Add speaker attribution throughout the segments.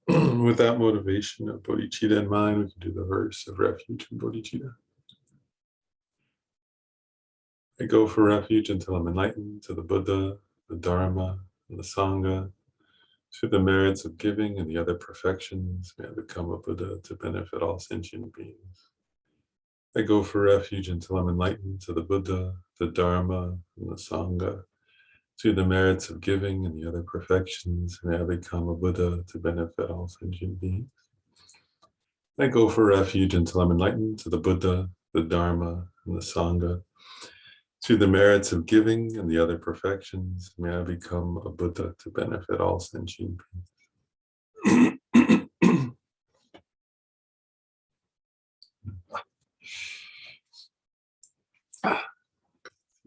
Speaker 1: With that motivation of bodhicitta in mind, we can do the verse of refuge in bodhicitta. I go for refuge until I'm enlightened to the Buddha, the Dharma, and the Sangha. Through the merits of giving and the other perfections, may I become a Buddha to benefit all sentient beings. I go for refuge until I'm enlightened to the Buddha, the Dharma, and the Sangha. Through the merits of giving and the other perfections, may I become a Buddha to benefit all sentient beings. I go for refuge until I'm enlightened to the Buddha, the Dharma, and the Sangha. Through the merits of giving and the other perfections, may I become a Buddha to benefit all sentient beings.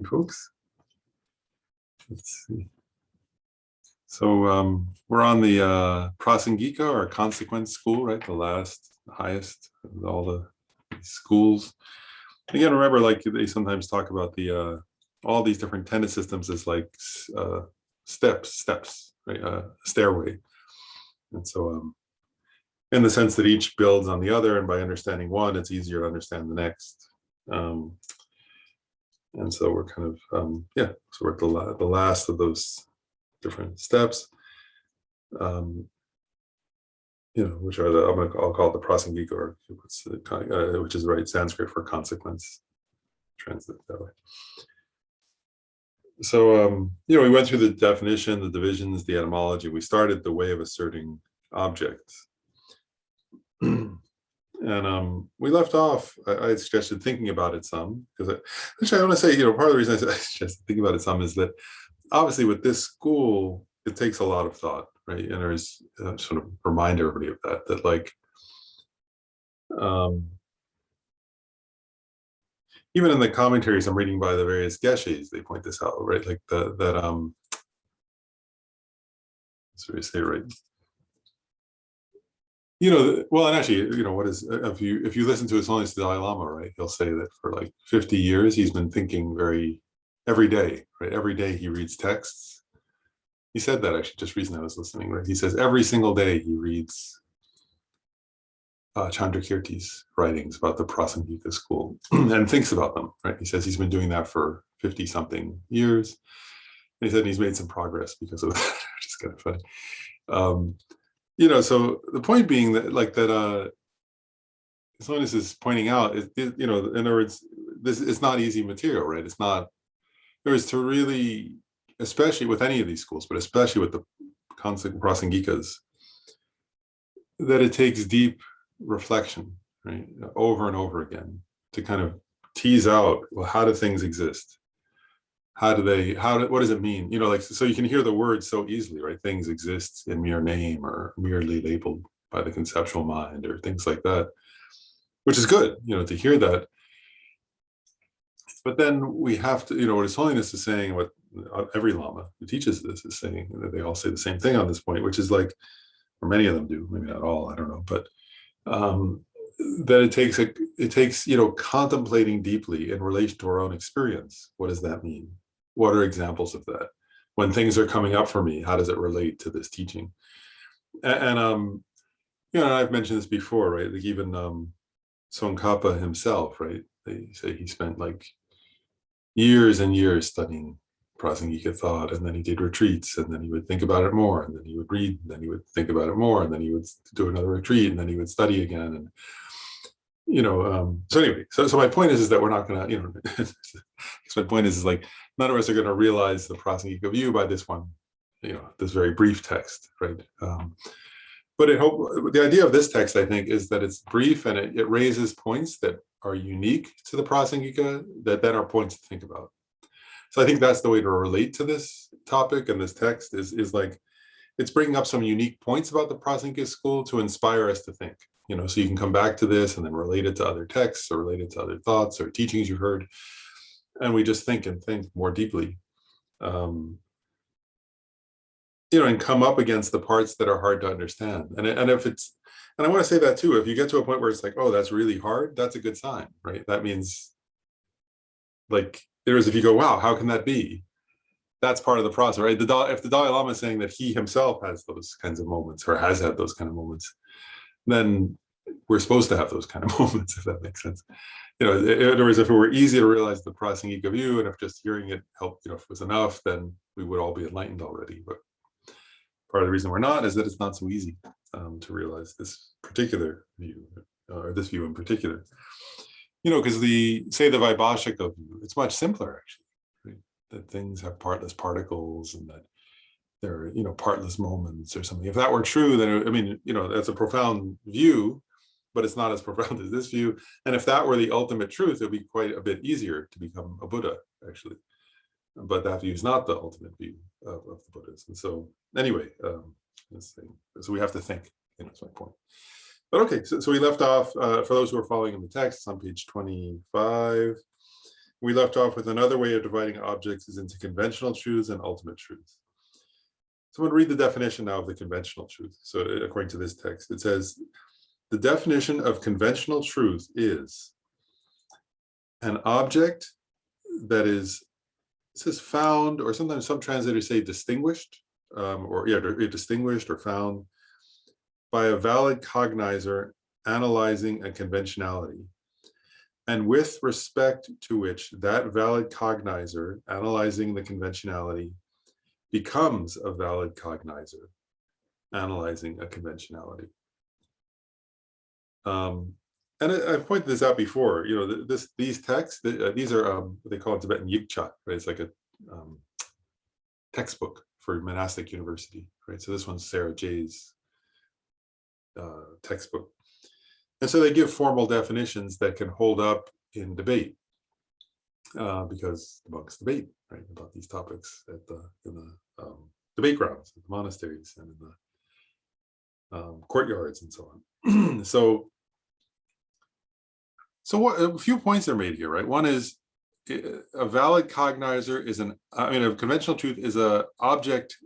Speaker 1: Folks, let's see. So we're on the Prasangika, or consequence school, right? The last, highest of all the schools. Again, remember, like they sometimes talk about the all these different tenet systems as like steps, right? Stairway. And so in the sense that each builds on the other, and by understanding one, it's easier to understand the next. And so we're kind of, so we're at the last of those different steps, which are I'll call it the Prasangika, or which is right Sanskrit for consequence, translate that way. So, we went through the definition, the divisions, the etymology. We started the way of asserting objects. And we left off, I had suggested thinking about it some, because actually I want to say, part of the reason I suggested thinking about it some is that obviously with this school, it takes a lot of thought, right? And there's sort of remind everybody of that like, even in the commentaries I'm reading by the various geshes, they point this out, right? Like so we say, right? Well, and actually, what is, if you listen to His Holiness the Dalai Lama, right, he'll say that for like 50 years, he's been thinking every day, right? Every day he reads texts. He said that actually just recently I was listening, right? He says every single day he reads Chandrakirti's writings about the Prasangika school and thinks about them, right? He says he's been doing that for 50 something years. And he said he's made some progress because of that, which is kind of funny. So the point being that His Holiness is pointing out, in other words, this is not easy material, right? It's not, there is to really, especially with any of these schools, but especially with the Prasangikas, that it takes deep reflection, right? Over and over again to kind of tease out, well, how do things exist? What does it mean? So you can hear the word so easily, right? Things exist in mere name or merely labeled by the conceptual mind or things like that, which is good, to hear that. But then we have to, what His Holiness is saying, what every Lama who teaches this is saying, that they all say the same thing on this point, which is like, or many of them do, maybe not all, I don't know, but that it takes contemplating deeply in relation to our own experience. What does that mean? What are examples of that? When things are coming up for me, how does it relate to this teaching? And I've mentioned this before, right? Like even Tsongkhapa himself, right? They say he spent like years and years studying Prasangika thought, and then he did retreats, and then he would think about it more, and then he would read, and then he would think about it more, and then he would do another retreat, and then he would study again, and so anyway, so my point is that we're not going to, my point is like none of us are going to realize the Prasangika view by this one, this very brief text, right? But the idea of this text, I think, is that it's brief and it raises points that are unique to the Prasangika that then are points to think about. So I think that's the way to relate to this topic and this text is like, it's bringing up some unique points about the Prasangika school to inspire us to think, so you can come back to this and then relate it to other texts or relate it to other thoughts or teachings you've heard. And we just think more deeply, and come up against the parts that are hard to understand. And I want to say that too, if you get to a point where it's like, oh, that's really hard, that's a good sign, right? That means like, if you go, wow, how can that be? that's part of the process, right? If the Dalai Lama is saying that he himself has those kinds of moments or has had those kind of moments, then we're supposed to have those kind of moments, if that makes sense. In other words, if it were easy to realize the processing ego view, and if just hearing it helped, if it was enough, then we would all be enlightened already. But part of the reason we're not is that it's not so easy to realize this particular view, or this view in particular. Because the Vaibhashika view, it's much simpler actually, right? That things have partless particles and that there are, partless moments or something. If that were true, then that's a profound view, but it's not as profound as this view. And if that were the ultimate truth, it would be quite a bit easier to become a Buddha, actually. But that view is not the ultimate view of the Buddhas. And so, anyway, so we have to think. That's my point. But okay, so we left off, for those who are following in the text, it's on page 25. We left off with another way of dividing objects is into conventional truths and ultimate truths. So I'm going to read the definition now of the conventional truth. So according to this text, it says, the definition of conventional truth is an object that is, it says found, or sometimes some translators say distinguished, distinguished or found by a valid cognizer analyzing a conventionality, and with respect to which that valid cognizer analyzing the conventionality becomes a valid cognizer analyzing a conventionality. And I've pointed this out before. These texts, these are what they call in Tibetan yikcha, right? It's like a textbook for monastic university, right? So this one's Sarah J's textbook, and so they give formal definitions that can hold up in debate, because the monks debate, right, about these topics in the debate grounds, at the monasteries, and in the courtyards, and so on. So what a few points are made here, right? One is a valid cognizer is a conventional truth is a object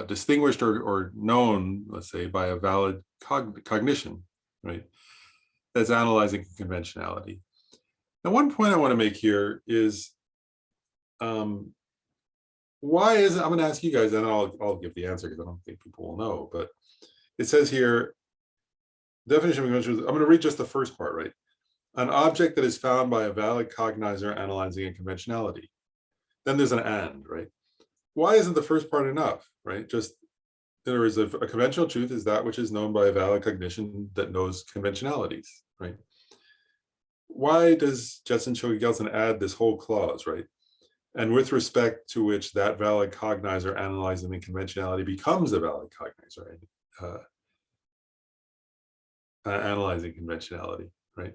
Speaker 1: distinguished or known, let's say, by a valid cognition, right? That's analyzing conventionality. Now, one point I want to make here is, why is it, I'm going to ask you guys, and I'll give the answer because I don't think people will know, but it says here, definition of conventional truth, I'm going to read just the first part, right? An object that is found by a valid cognizer analyzing a conventionality. Then there's an and, right? Why isn't the first part enough, right? Just, in other words, a conventional truth is that which is known by a valid cognition that knows conventionalities, right? Why does Jetsun Chogi Gelson add this whole clause, right? And with respect to which that valid cognizer analyzing the conventionality becomes a valid cognizer, right? Analyzing conventionality, right?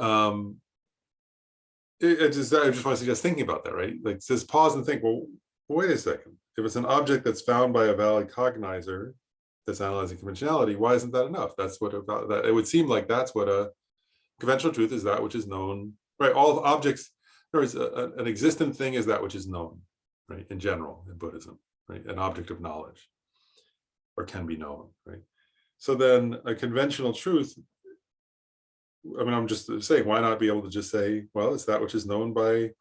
Speaker 1: I just want to suggest thinking about that, right? Like, just pause and think, well, wait a second. If it's an object that's found by a valid cognizer that's analyzing conventionality, why isn't that enough? That's what that it would seem like that's what a conventional truth is, that which is known, right? All objects, in other words, an existent thing is that which is known, right? In general, in Buddhism, right? An object of knowledge, or can be known, right? So then a conventional truth, I'm just saying, why not be able to just say, well, it's that which is known by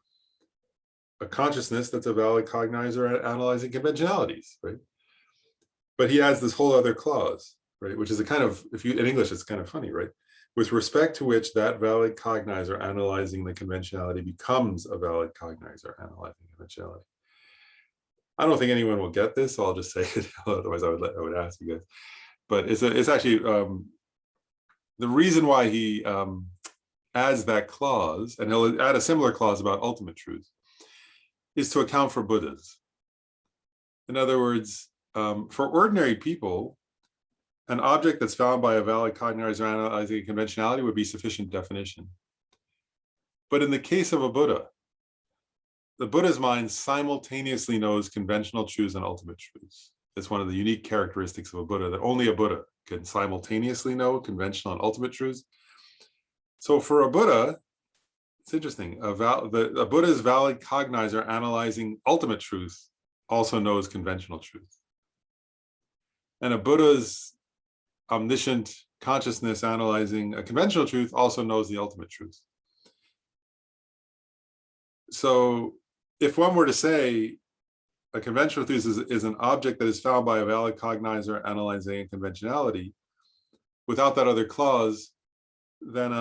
Speaker 1: a consciousness that's a valid cognizer analyzing conventionalities, right? But he adds this whole other clause, right? Which is a kind of, in English, it's kind of funny, right? With respect to which that valid cognizer analyzing the conventionality becomes a valid cognizer analyzing conventionality. I don't think anyone will get this, so I'll just say it. Otherwise, I would ask you guys. But it's actually the reason why he adds that clause, and he'll add a similar clause about ultimate truth, is to account for Buddhas. In other words, for ordinary people, an object that's found by a valid cognizer analyzing conventionality would be sufficient definition. But in the case of a Buddha, the Buddha's mind simultaneously knows conventional truths and ultimate truths. It's one of the unique characteristics of a Buddha, that only a Buddha can simultaneously know conventional and ultimate truths. So for a Buddha, it's interesting, a Buddha's valid cognizer analyzing ultimate truth also knows conventional truth. And a Buddha's omniscient consciousness analyzing a conventional truth also knows the ultimate truth. So if one were to say, a conventional truth is an object that is found by a valid cognizer analyzing a conventionality. Without that other clause, then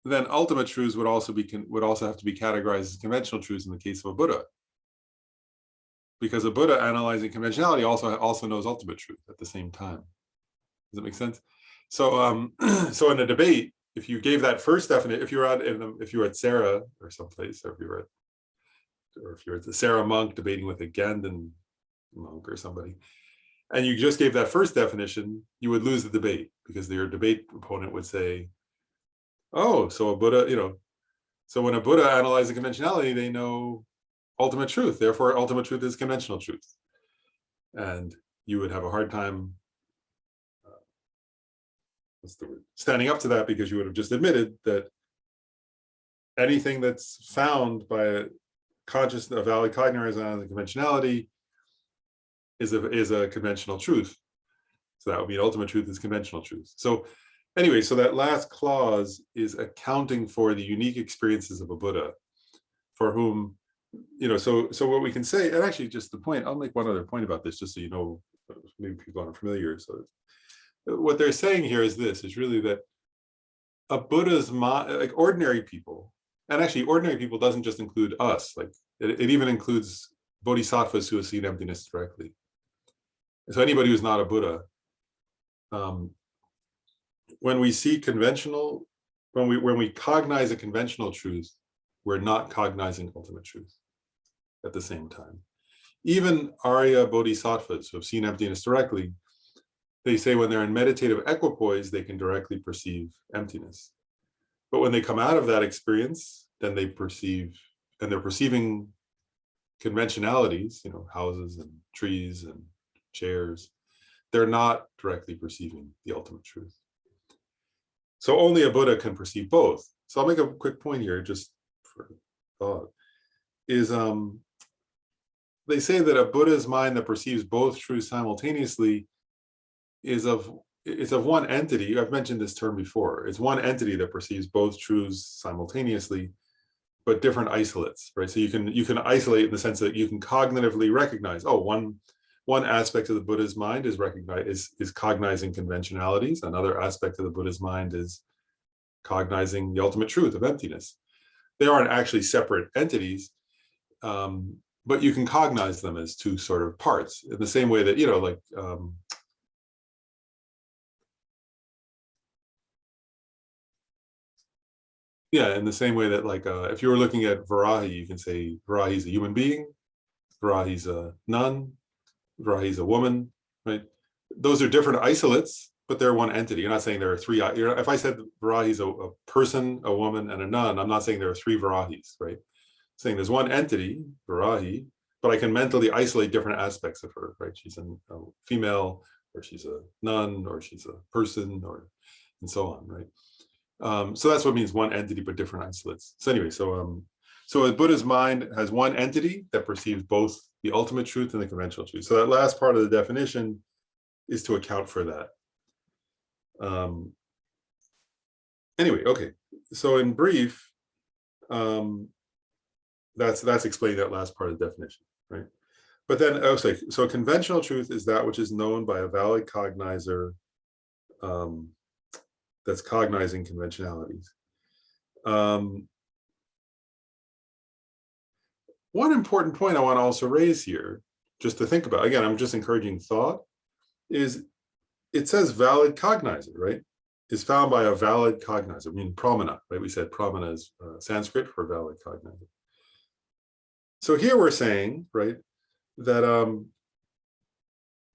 Speaker 1: ultimate truths would also have to be categorized as conventional truths in the case of a Buddha, because a Buddha analyzing conventionality also knows ultimate truth at the same time. Does that make sense? So so in a debate, if you gave that first definition, if you were at Sarah or someplace, or if you're at the Sarah monk debating with a Ganden monk or somebody, and you just gave that first definition, you would lose the debate, because your debate opponent would say, oh, so a Buddha, so when a Buddha analyzes conventionality, they know ultimate truth. Therefore, ultimate truth is conventional truth. And you would have a hard time, what's the word, standing up to that, because you would have just admitted that anything that's found by a valid cognizer as a conventionality is a conventional truth. So that would mean ultimate truth is conventional truth. So anyway, so that last clause is accounting for the unique experiences of a Buddha, for whom, so what we can say, and actually just the point, I'll make one other point about this, just so you know, maybe people aren't familiar. So what they're saying here is really that a Buddha's mind, like ordinary people, and actually ordinary people doesn't just include us, like it even includes bodhisattvas who have seen emptiness directly. So anybody who's not a Buddha, when we see conventional, when we cognize a conventional truth, we're not cognizing ultimate truth at the same time. Even Arya bodhisattvas who have seen emptiness directly, they say when they're in meditative equipoise, they can directly perceive emptiness. But when they come out of that experience, then they perceive, and they're perceiving conventionalities, houses and trees and chairs. They're not directly perceiving the ultimate truth. So only a Buddha can perceive both. So I'll make a quick point here, just for thought, is they say that a Buddha's mind that perceives both truths simultaneously is of one entity. I've mentioned this term before. It's one entity that perceives both truths simultaneously, but different isolates, right? So you can isolate in the sense that you can cognitively recognize, oh, one aspect of the Buddha's mind is cognizing conventionalities. Another aspect of the Buddha's mind is cognizing the ultimate truth of emptiness. They aren't actually separate entities, but you can cognize them as two sort of parts, in the same way that, in the same way that, like, if you were looking at Varahi, you can say Varahi's a human being, Varahi's a nun, Varahi's a woman, right? Those are different isolates, but they're one entity. You're not saying there are three. If I said Varahi's a person, a woman, and a nun, I'm not saying there are three Varahis, right? I'm saying there's one entity, Varahi, but I can mentally isolate different aspects of her, right? She's a female, or she's a nun, or she's a person, and so on, right? So that's what it means, one entity, but different isolates. So anyway, so a Buddha's mind has one entity that perceives both the ultimate truth and the conventional truth. So that last part of the definition is to account for that. Anyway, okay. So in brief, that's explaining that last part of the definition, right? But then, so conventional truth is that which is known by a valid cognizer that's cognizing conventionalities. One important point I want to also raise here, just to think about, again, I'm just encouraging thought, is it says valid cognizer, right? Is found by a valid cognizer, I mean pramana, right? We said pramana is Sanskrit for valid cognizer. So here we're saying, right, that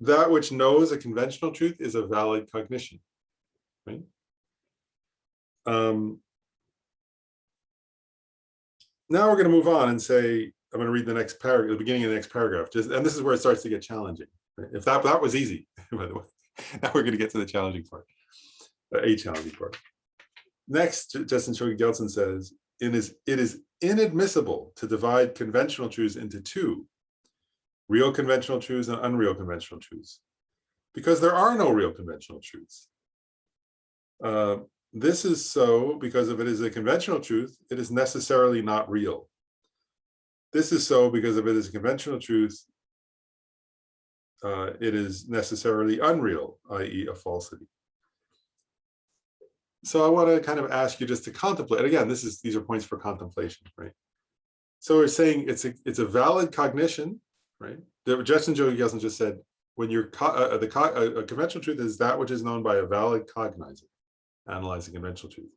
Speaker 1: that which knows a conventional truth is a valid cognition, right? Now we're going to move on and say, I'm going to read the next paragraph, the beginning of the next paragraph, and this is where it starts to get challenging. Right? If that was easy, by the way, now we're going to get to the challenging part, a challenging part. Next, Justin Shogi Gelson says, it is inadmissible to divide conventional truths into two, real conventional truths and unreal conventional truths, because there are no real conventional truths. This is so because if it is a conventional truth, it is necessarily not real. This is so because if it is a conventional truth, it is necessarily unreal, i.e. a falsity. So I want to kind of ask you just to contemplate. Again, these are points for contemplation, right? So we're saying it's a valid cognition, right? Justin Jogi Gelson just said, when you're a conventional truth is that which is known by a valid cognizer, analyzing conventional truth.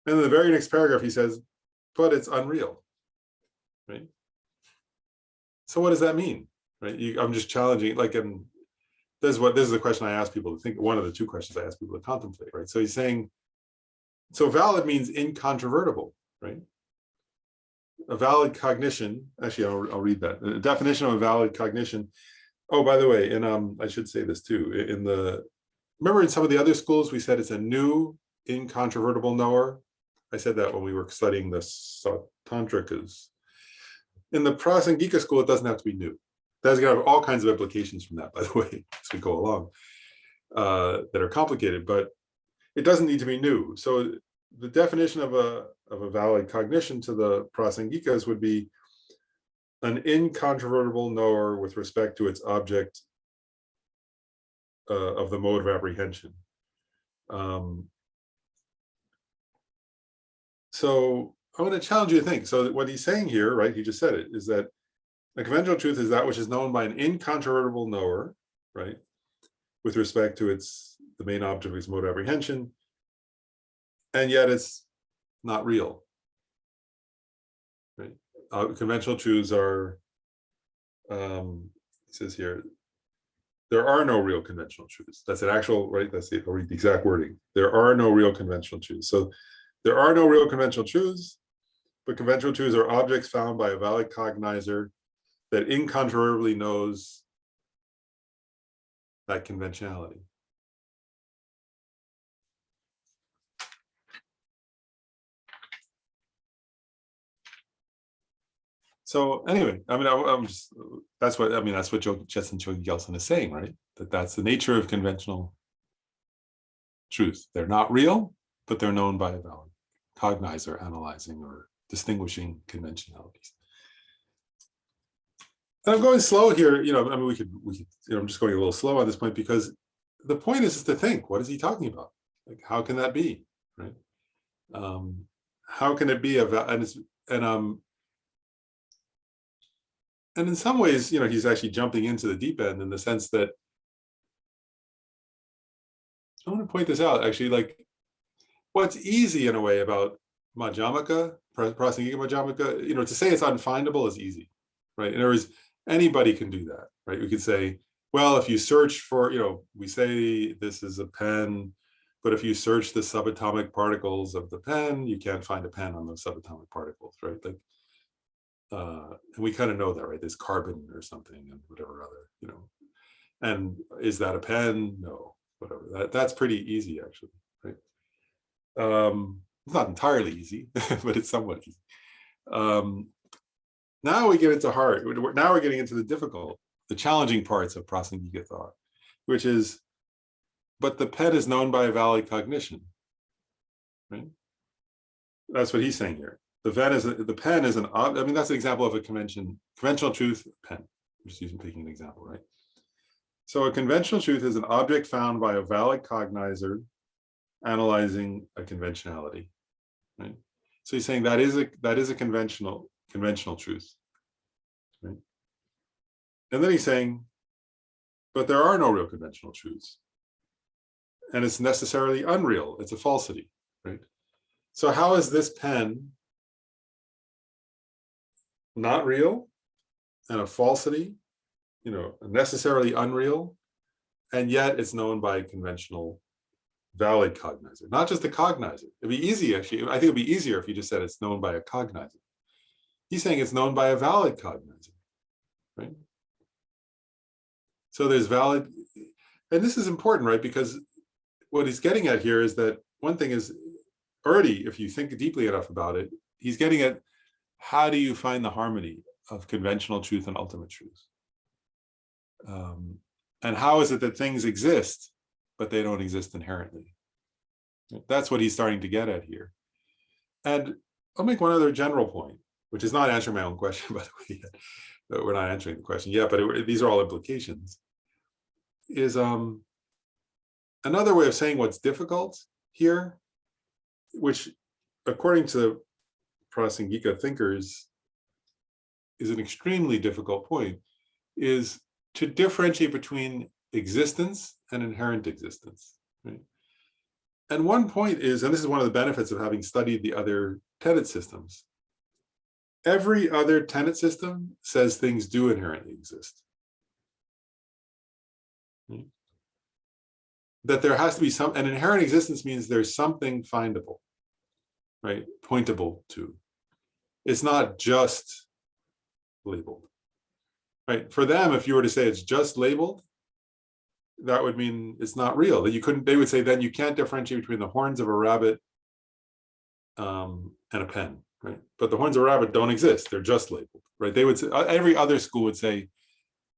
Speaker 1: And in the very next paragraph, he says, but it's unreal, right? So what does that mean, right? I'm just challenging, like, and this is the question I ask people to think. One of the two questions I ask people to contemplate, right? So he's saying, so valid means incontrovertible, right? A valid cognition. Actually, I'll read that. The definition of a valid cognition. Oh, by the way, and I should say this too. Remember in some of the other schools we said it's a new incontrovertible knower. I said that when we were studying the Tantrikas. In the Prasangika school, it doesn't have to be new. That's going to have all kinds of implications from that, by the way, as we go along, that are complicated, but it doesn't need to be new. So the definition of a valid cognition to the Prasangikas would be an incontrovertible knower with respect to its object of the mode of apprehension. So I want to challenge you to think. So what he's saying here, right, he just said it, is that a conventional truth is that which is known by an incontrovertible knower, right, with respect to the main object of its mode of apprehension, and yet it's not real, right? Conventional truths are, it says here, there are no real conventional truths. That's an actual, right? That's it. I'll read the exact wording. There are no real conventional truths. So there are no real conventional truths, but conventional truths are objects found by a valid cognizer that incontrovertibly knows that conventionality. So anyway, I mean, I'm just, that's what Justin Jogi Gelson is saying, right? That's the nature of conventional truth. They're not real, but they're known by a valid cognizer analyzing or distinguishing conventionalities. And I'm going slow here, I mean, we could, I'm just going a little slow on this point because the point is to think, what is he talking about? Like, how can that be, right? How can it be and in some ways, he's actually jumping into the deep end in the sense that I want to point this out, actually, like what's easy in a way about Madhyamaka, Prasangika Madhyamaka, to say it's unfindable is easy, right? In other words, anybody can do that, right? We could say, well, if you search for, we say this is a pen, but if you search the subatomic particles of the pen, you can't find a pen on those subatomic particles, right? Like, and we kind of know that, right? There's carbon or something and whatever other, and is that a pen? No, whatever. That's pretty easy, actually, right? It's not entirely easy, but it's somewhat easy. Now we get into now we're getting into the challenging parts of Prasangika thought, which is, but the pen is known by a valid cognition, right? That's what he's saying here. The pen is an, I mean, that's an example of a conventional truth, pen. I'm just picking an example, right? So a conventional truth is an object found by a valid cognizer analyzing a conventionality, right? So he's saying that is a conventional truth, right? And then he's saying, but there are no real conventional truths, and it's necessarily unreal. It's a falsity, right? So how is this pen not real and a falsity, necessarily unreal, and yet it's known by a conventional valid cognizer, not just a cognizer? It'd be easy, actually. I think it'd be easier if you just said it's known by a cognizer. He's saying it's known by a valid cognizer, right? So there's valid, and this is important, right? Because what he's getting at here is that one thing is already, if you think deeply enough about it, he's getting at how do you find the harmony of conventional truth and ultimate truth? And how is it that things exist, but they don't exist inherently? That's what he's starting to get at here. And I'll make one other general point, which is not answering my own question, by the way. Yet. We're not answering the question yet, but these are all implications. Is another way of saying what's difficult here, which according to Prasangika thinkers is an extremely difficult point, is to differentiate between existence and inherent existence. Right? And one point is, and this is one of the benefits of having studied the other tenet systems, every other tenet system says things do inherently exist. Right? That there has to be some, and inherent existence means there's something findable, right? Pointable to. It's not just labeled, right? For them, if you were to say it's just labeled, that would mean it's not real. That you couldn't. They would say then you can't differentiate between the horns of a rabbit and a pen, right? But the horns of a rabbit don't exist; they're just labeled, right? They would say, every other school would say,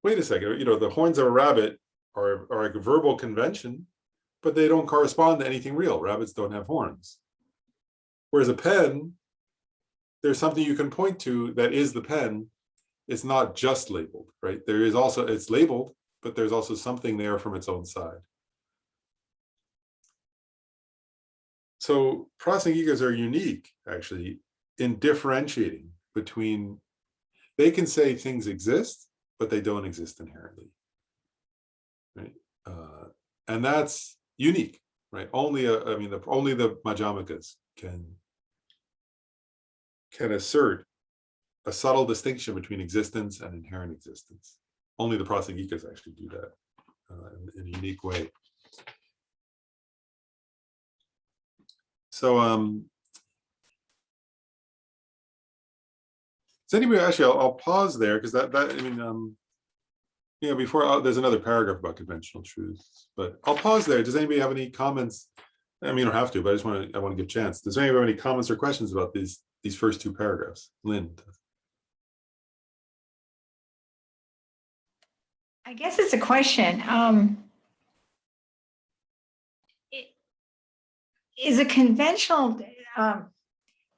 Speaker 1: wait a second, the horns of a rabbit are a verbal convention, but they don't correspond to anything real. Rabbits don't have horns. Whereas a pen, there's something you can point to that is the pen. It's not just labeled, right? There is also, it's labeled, but there's also something there from its own side. So Prasangikas are unique, actually, in differentiating between, they can say things exist, but they don't exist inherently, right? And that's unique, right? Only only the Madhyamikas can assert a subtle distinction between existence and inherent existence. Only the Prasangikas actually do that in a unique way. So, does anybody actually? I'll pause there because before there's another paragraph about conventional truths, but I'll pause there. Does anybody have any comments? I mean, you don't have to, but I want to give a chance. Does anybody have any comments or questions about these first two paragraphs? Lynn.
Speaker 2: I guess it's a question. Is a conventional, to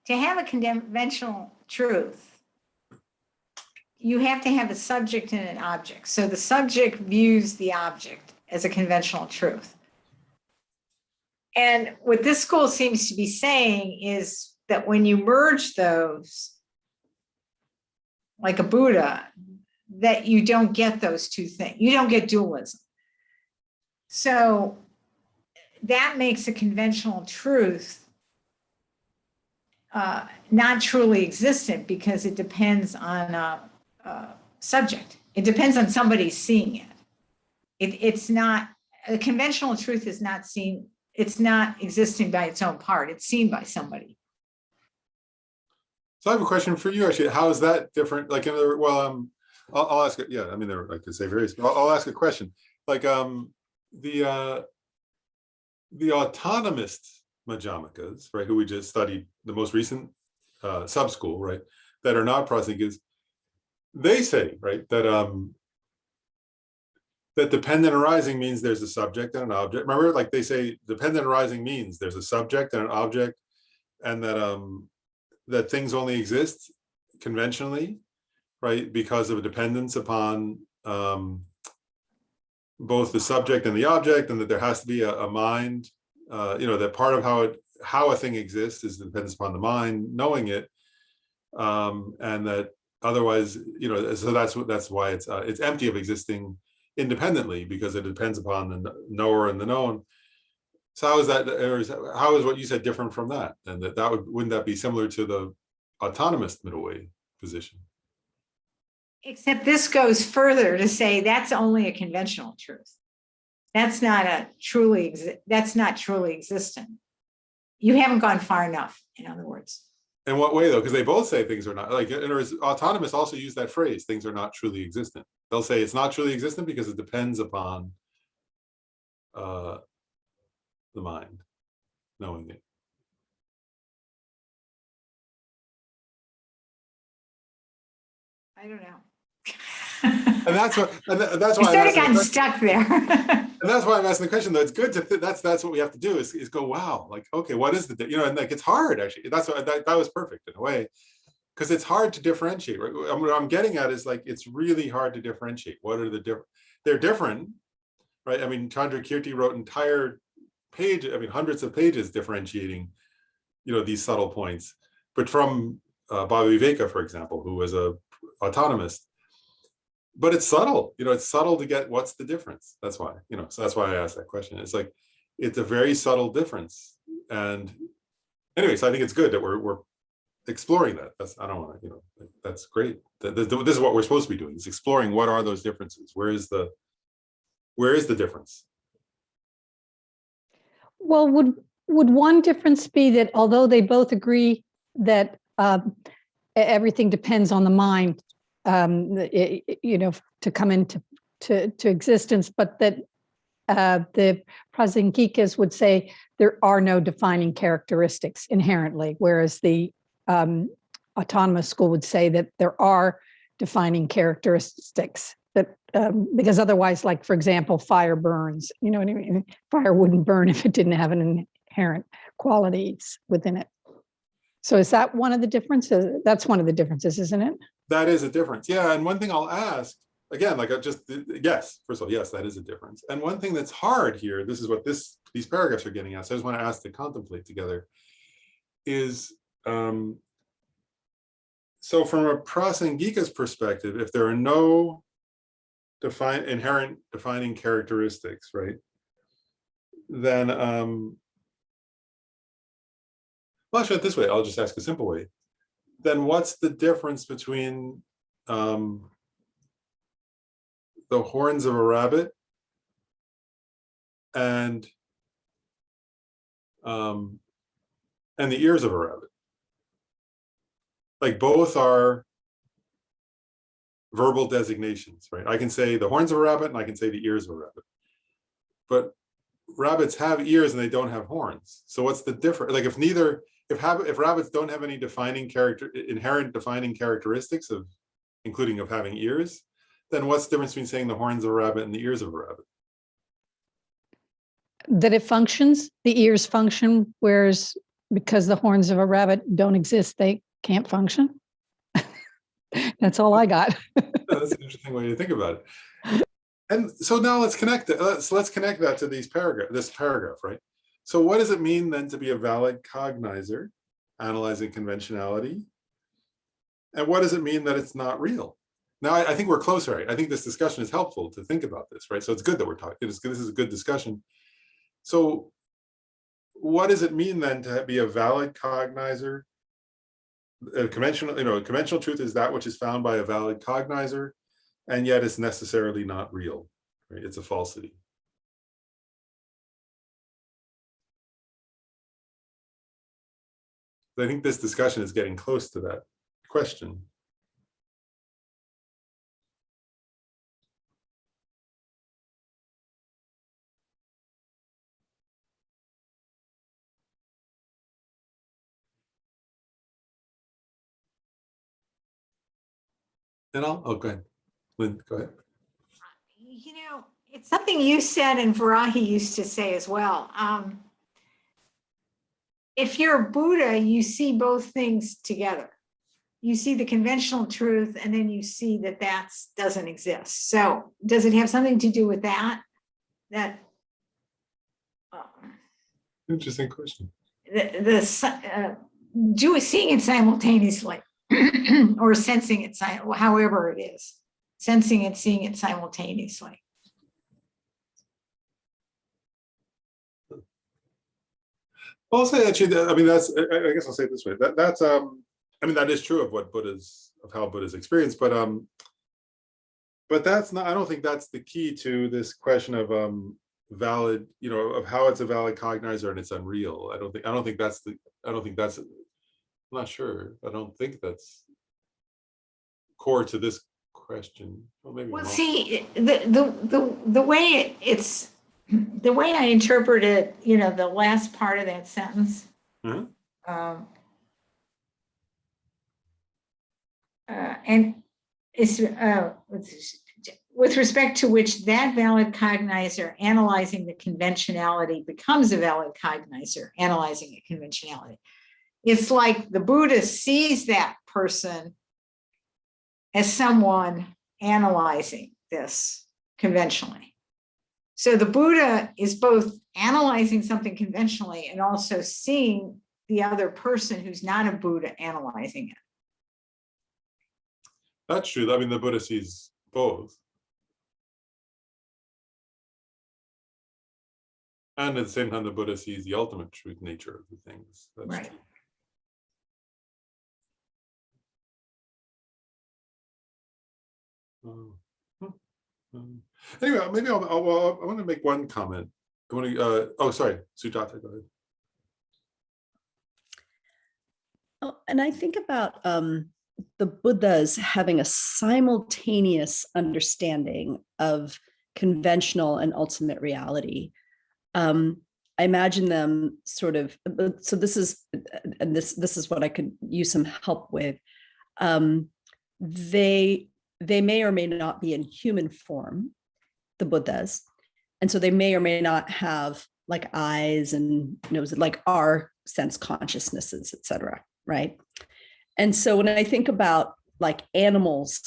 Speaker 2: have a conventional truth, you have to have a subject and an object. So the subject views the object as a conventional truth. And what this school seems to be saying is that when you merge those, like a Buddha, that you don't get those two things. You don't get dualism. So that makes a conventional truth not truly existent because it depends on a subject. It depends on somebody seeing it. It's not, a conventional truth is not seen, it's not existing by its own part. It's seen by somebody.
Speaker 1: So I have a question for you, actually. How is that different? Like, I'll ask it. Yeah, I mean, I could say various. I'll ask a question. Like, the autonomous Madhyamikas, right, who we just studied, the most recent sub-school, right, that are not Prasangikas, they say, right, that that dependent arising means there's a subject and an object. Remember, like they say, dependent arising means there's a subject and an object, and that things only exist conventionally, right, because of a dependence upon both the subject and the object, and that there has to be a mind, that part of how a thing exists is dependence upon the mind knowing it, and that otherwise, so that's why it's empty of existing independently, because it depends upon the knower and the known. So how is that, or how is what you said different from that? And wouldn't that be similar to the autonomous middle way position?
Speaker 2: Except this goes further to say that's only a conventional truth. That's not truly existent. You haven't gone far enough, in other words.
Speaker 1: In what way, though? Because they both say things are not, like, autonomous also use that phrase, things are not truly existent. They'll say it's not truly existent because it depends upon the mind knowing it.
Speaker 2: I don't know.
Speaker 1: And that's why
Speaker 2: I sort of gotten stuck there.
Speaker 1: And that's why I'm asking the question, though. It's good to that's what we have to do is go, wow, like, okay, what is the, and like, it's hard, actually. That's what that was perfect in a way, because it's hard to differentiate. Right? What I'm getting at is like, it's really hard to differentiate. What are the different? They're different, right? I mean, Chandrakirti wrote entire page, I mean, hundreds of pages differentiating, these subtle points. But from Bhava Viveka, for example, who was a autonomist, but it's subtle, it's subtle to get what's the difference. That's why, so that's why I asked that question. It's like, it's a very subtle difference. And anyway, so I think it's good that we're exploring that. I don't want to, that's great. This is what we're supposed to be doing, is exploring what are those differences. Where is the difference?
Speaker 3: Well, would one difference be that although they both agree that everything depends on the mind, to come into existence, but that the Prasangikas would say there are no defining characteristics inherently, whereas the autonomous school would say that there are defining characteristics that because otherwise, like for example, fire burns. You know what I mean? Fire wouldn't burn if it didn't have an inherent qualities within it. So is that one of the differences? That's one of the differences, isn't it?
Speaker 1: That is a difference. Yeah. And one thing I'll ask, again, like yes, first of all, yes, that is a difference. And one thing that's hard here, this is what these paragraphs are getting at, so I just want to ask to contemplate together, is so from a Prasangika's perspective, if there are no inherent defining characteristics, right, then well, actually, this way, I'll just ask a simple way. Then what's the difference between the horns of a rabbit and the ears of a rabbit? Like, both are verbal designations, right? I can say the horns of a rabbit and I can say the ears of a rabbit. But rabbits have ears and they don't have horns. So what's the difference? Like, if rabbits don't have any inherent defining characteristics including of having ears, then what's the difference between saying the horns of a rabbit and the ears of a rabbit?
Speaker 3: That it functions, the ears function, whereas because the horns of a rabbit don't exist, they can't function. That's all I got.
Speaker 1: That's an interesting way to think about it. And so now let's connect it. Let's connect that to this paragraph, right? So what does it mean then to be a valid cognizer, analyzing conventionality? And what does it mean that it's not real? Now, I think we're closer, right? I think this discussion is helpful to think about this, right? So it's good that we're talking. This is a good discussion. So what does it mean then to be a valid cognizer? Conventional truth is that which is found by a valid cognizer, and yet it's necessarily not real, right? It's a falsity. I think this discussion is getting close to that question. And go ahead. Lynn, go ahead.
Speaker 2: It's something you said and Varahi used to say as well. If you're a Buddha, you see both things together. You see the conventional truth, and then you see that doesn't exist. So does it have something to do with that?
Speaker 1: Interesting question.
Speaker 2: Seeing it simultaneously or sensing it, however it is, sensing it, seeing it simultaneously.
Speaker 1: I'll say actually, I guess I'll say it this way. That is true of how Buddha's experienced, but that's not, I don't think that's the key to this question of valid, of how it's a valid cognizer and it's unreal. I'm not sure. I don't think that's core to this question. Well, maybe.
Speaker 2: Well, see, the way it's the way I interpret it, the last part of that sentence, and is with respect to which that valid cognizer analyzing the conventionality becomes a valid cognizer analyzing a conventionality. it's like the Buddha sees that person as someone analyzing this conventionally. So the Buddha is both analyzing something conventionally and also seeing the other person who's not a Buddha analyzing it.
Speaker 1: That's true. I mean, the Buddha sees both. And at the same time, the Buddha sees the ultimate truth nature of the things. That's
Speaker 2: Right.
Speaker 1: true. Anyway, maybe I want to make one comment. I want to. Oh, sorry, Sujata, go ahead.
Speaker 4: Oh, and I think about the Buddhas having a simultaneous understanding of conventional and ultimate reality. I imagine them sort of, so this is, and this is what I could use some help with. They may or may not be in human form, the Buddhas. And so they may or may not have like eyes and noses, like our sense consciousnesses, et cetera, right? And so when I think about like animals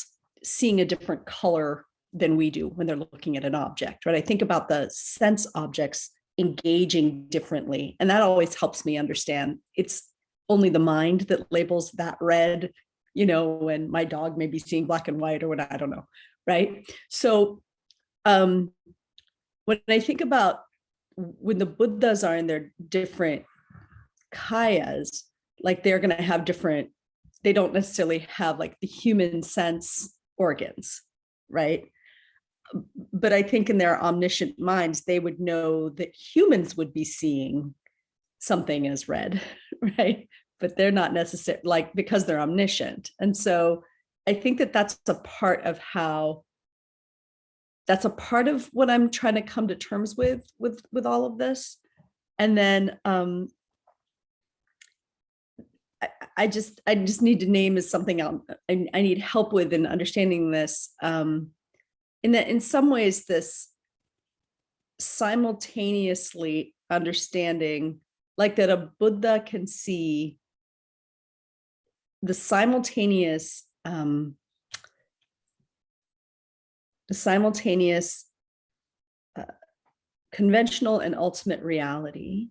Speaker 4: seeing a different color than we do when they're looking at an object, right? I think about the sense objects engaging differently. And that always helps me understand it's only the mind that labels that red, you know, and my dog may be seeing black and white or what, I don't know, right? So when I think about when the Buddhas are in their different kayas, like they're going to have different, they don't necessarily have like the human sense organs, right? But I think in their omniscient minds, they would know that humans would be seeing something as red, right? But they're not necessarily like, because they're omniscient. And so I think that that's a part of how, that's a part of what I'm trying to come to terms with all of this. And then I just need to name as something else. I need help with in understanding this. In that, in some ways, this simultaneously understanding, like that a Buddha can see the simultaneous conventional and ultimate reality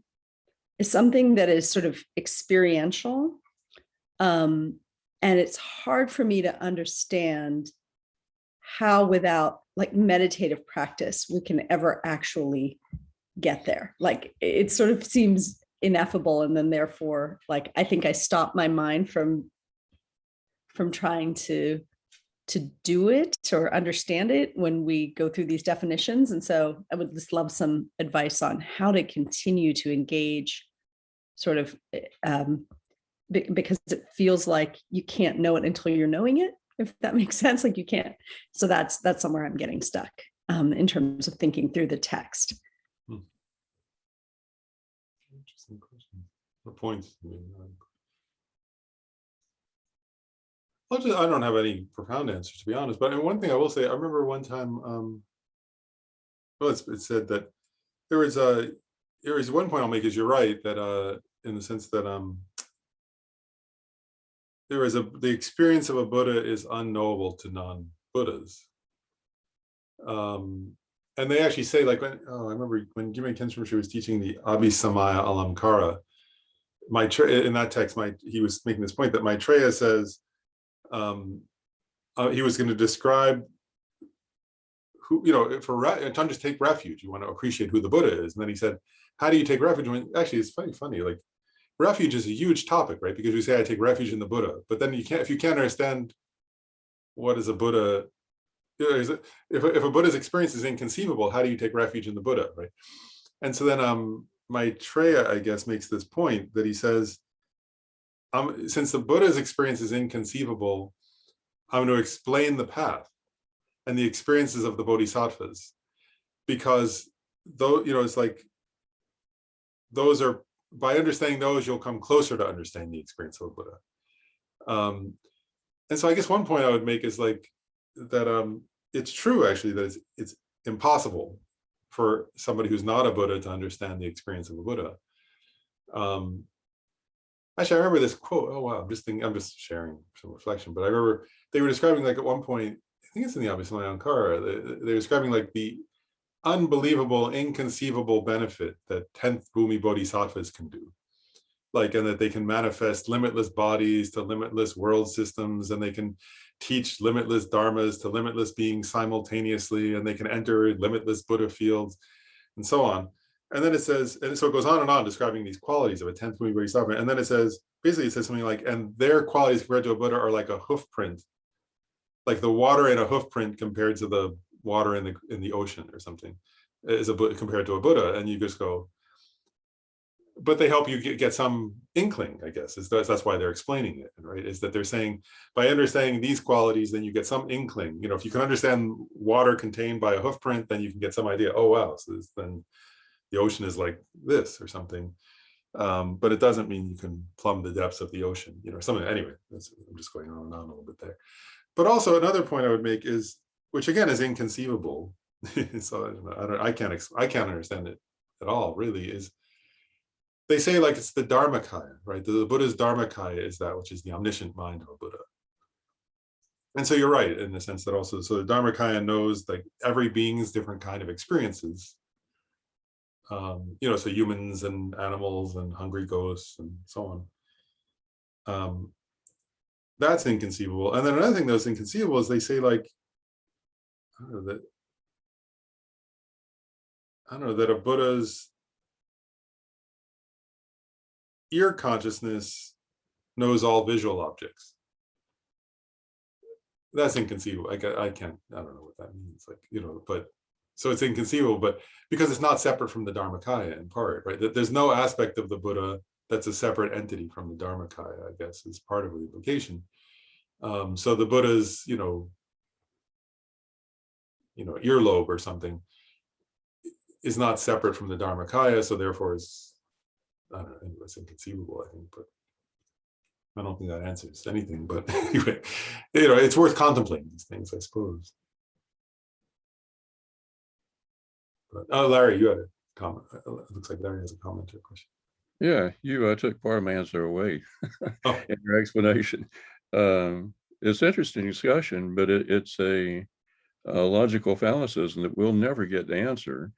Speaker 4: is something that is sort of experiential. And it's hard for me to understand how without like meditative practice, we can ever actually get there. Like it sort of seems ineffable. And then therefore, like, I think I stop my mind from trying to do it or understand it when we go through these definitions. And so I would just love some advice on how to continue to engage sort of because it feels like you can't know it until you're knowing it, if that makes sense. Like you can't. So that's somewhere I'm getting stuck in terms of thinking through the text.
Speaker 1: Interesting question. What points? I don't have any profound answers, to be honest. But one thing I will say, I remember one time, well, it said that there was one point I'll make is you're right, that in the sense that the experience of a Buddha is unknowable to non-Buddhas. And they actually say, like, I remember when Gyimei Khenpo was teaching the Abhisamaya Alamkara, in that text, he was making this point that Maitreya says, he was going to describe who, to just take refuge, you want to appreciate who the Buddha is. And then he said, how do you take refuge? Actually, it's funny, like refuge is a huge topic, right? Because we say I take refuge in the Buddha, but then if you can't understand what is a Buddha, if a Buddha's experience is inconceivable, how do you take refuge in the Buddha, right? And so then Maitreya, I guess, makes this point that he says, since the Buddha's experience is inconceivable, I'm going to explain the path and the experiences of the bodhisattvas, because though, it's like those are, by understanding those, you'll come closer to understanding the experience of a Buddha. And so I guess one point I would make is like that it's true actually that it's impossible for somebody who's not a Buddha to understand the experience of a Buddha. Actually, I remember this quote. Oh wow, I'm just sharing some reflection. But I remember they were describing, like, at one point, I think it's in the Abhisamayankara, they're describing like the unbelievable, inconceivable benefit that 10th Bhumi Bodhisattvas can do. Like, and that they can manifest limitless bodies to limitless world systems, and they can teach limitless dharmas to limitless beings simultaneously, and they can enter limitless Buddha fields, and so on. And then it says, and so it goes on and on describing these qualities of a 10th Bhumi Bodhisattva. And then it says, basically it says something like, and their qualities compared to a Buddha are like a hoof print, like the water in a hoof print compared to the water in the ocean or something, is a compared to a Buddha. And you just go, but they help you get some inkling, I guess. That's why they're explaining it, right? Is that they're saying, by understanding these qualities, then you get some inkling. You know, if you can understand water contained by a hoof print, then you can get some idea. Oh wow, so then the ocean is like this or something. But it doesn't mean you can plumb the depths of the ocean, you know, something. Anyway, I'm just going on and on a little bit there. But also another point I would make is, which again is inconceivable. So I can't understand it at all. Really, is they say, like, it's the Dharmakaya, right? The Buddha's Dharmakaya is that which is the omniscient mind of a Buddha. And so you're right in the sense that also, so the Dharmakaya knows like every being's different kind of experiences. You know, so humans and animals and hungry ghosts and so on. That's inconceivable. And then another thing that's inconceivable is they say, like, I don't know, that a Buddha's ear consciousness knows all visual objects. That's inconceivable. I don't know what that means. Like, you know, but so it's inconceivable, but because it's not separate from the Dharmakaya in part, right? That there's no aspect of the Buddha that's a separate entity from the Dharmakaya, I guess, is part of the implication. So the Buddha's, you know, earlobe or something is not separate from the Dharmakaya, so therefore is, I don't know, it's inconceivable, I think, but I don't think that answers anything. But anyway, you know, it's worth contemplating these things, I suppose. But, oh, Larry, you had a comment. It looks like Larry has a comment or a question.
Speaker 5: Yeah, you took part of my answer away
Speaker 1: Oh.
Speaker 5: in your explanation. It's interesting discussion, but it's a logical fallacism that we'll never get the answer,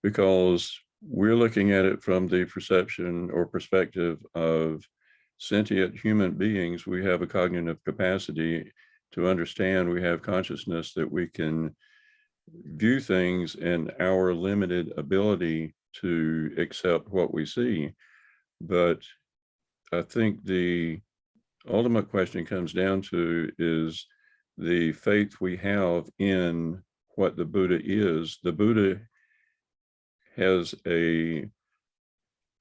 Speaker 5: because we're looking at it from the perception or perspective of sentient human beings. We have a cognitive capacity to understand. We have consciousness that we can view things, and our limited ability to accept what we see. But I think the ultimate question comes down to is the faith we have in what the Buddha is. The Buddha has a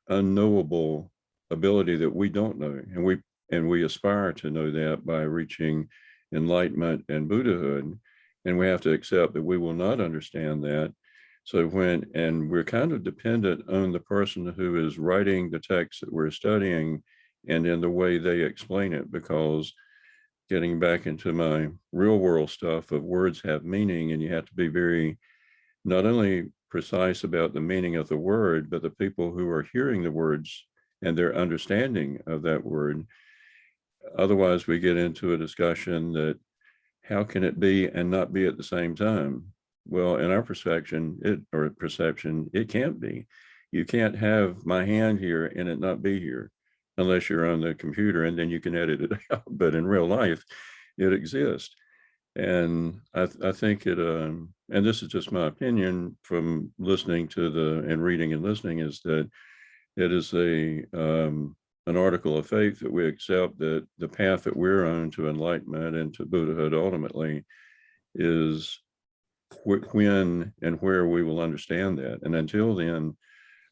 Speaker 5: unknowable ability that we don't know, and we aspire to know that by reaching enlightenment and Buddhahood, and we have to accept that we will not understand that. So we're kind of dependent on the person who is writing the text that we're studying and in the way they explain it, because getting back into my real world stuff of words have meaning, and you have to be very not only precise about the meaning of the word, but the people who are hearing the words and their understanding of that word. Otherwise, we get into a discussion that how can it be and not be at the same time? Well, in our perception, it can't be. You can't have my hand here and it not be here, unless you're on the computer, and then you can edit it out. But in real life, it exists. And I think it, and this is just my opinion from listening to and reading and listening, is that it is an article of faith that we accept that the path that we're on to enlightenment and to Buddhahood ultimately is when and where we will understand that. And until then,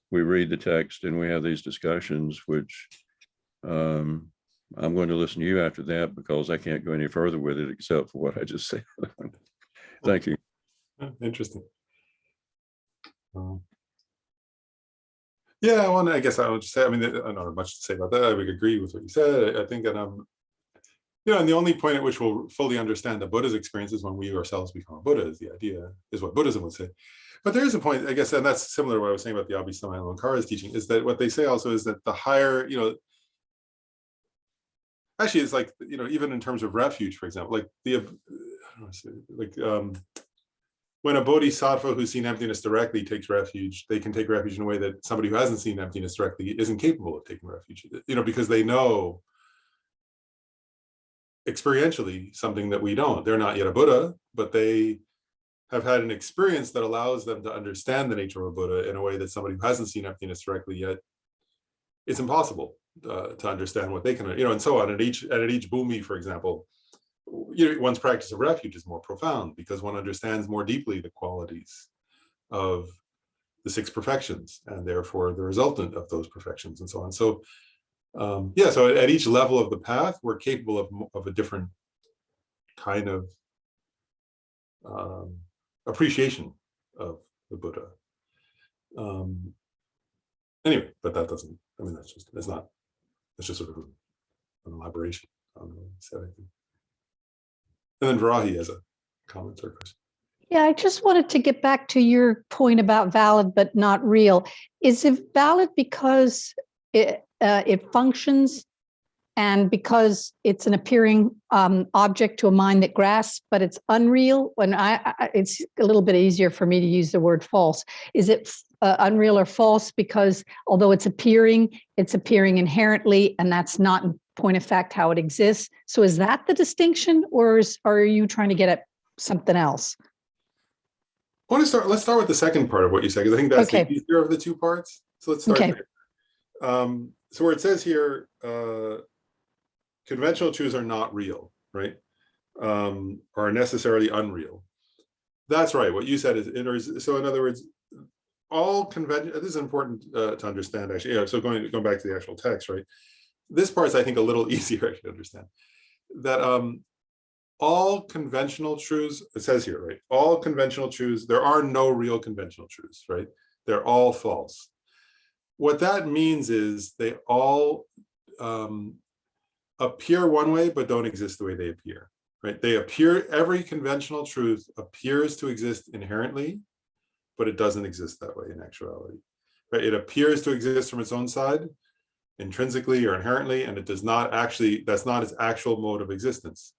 Speaker 5: we read the text and we have these discussions, which I'm going to listen to you after that, because I can't go any further with it except for what I just said. Thank you.
Speaker 1: Interesting. Yeah, I guess I would just say, I mean, I don't have much to say about that. I would agree with what you said. I think that, you know, and the only point at which we'll fully understand the Buddha's experience is when we ourselves become a Buddha, is the idea, is what Buddhism would say. But there is a point, I guess, and that's similar to what I was saying about the Abhisamayankara's teaching, is that what they say also is that the higher, you know, actually, it's like, even in terms of refuge, for example, like I don't know, like when a bodhisattva who's seen emptiness directly takes refuge, they can take refuge in a way that somebody who hasn't seen emptiness directly isn't capable of taking refuge, because they know experientially something that we don't. They're not yet a Buddha, but they have had an experience that allows them to understand the nature of a Buddha in a way that somebody who hasn't seen emptiness directly yet, it's impossible to understand what they can, and so on. At each bhumi, for example, one's practice of refuge is more profound because one understands more deeply the qualities of the 6 perfections and therefore the resultant of those perfections and so on. So so at each level of the path, we're capable of a different kind of appreciation of the Buddha. Anyway, but that doesn't, that's just sort of an elaboration on what he said, I think. And then Varahi has a comment or question.
Speaker 3: Yeah, I just wanted to get back to your point about valid but not real. Is it valid because it functions and because it's an appearing object to a mind that grasps, but it's unreal? When it's a little bit easier for me to use the word false. Is it unreal or false because although it's appearing inherently, and that's not in point of fact how it exists? So is that the distinction, or are you trying to get at something else?
Speaker 1: Let's start with the second part of what you said, because I think that's
Speaker 3: Okay.
Speaker 1: the easier of the 2 parts. So let's start
Speaker 3: Okay.
Speaker 1: there. So where it says here, conventional truths are not real, right? Are necessarily unreal. That's right. What you said is, so in other words, all convention, this is important to understand actually. Yeah, so going back to the actual text, right? This part's, I think, a little easier to understand. That all conventional truths, it says here, right? All conventional truths, there are no real conventional truths, right? They're all false. What that means is they all appear one way, but don't exist the way they appear, right? They appear, every conventional truth appears to exist inherently, but it doesn't exist that way in actuality, right? It appears to exist from its own side, intrinsically or inherently, and it does not actually, that's not its actual mode of existence.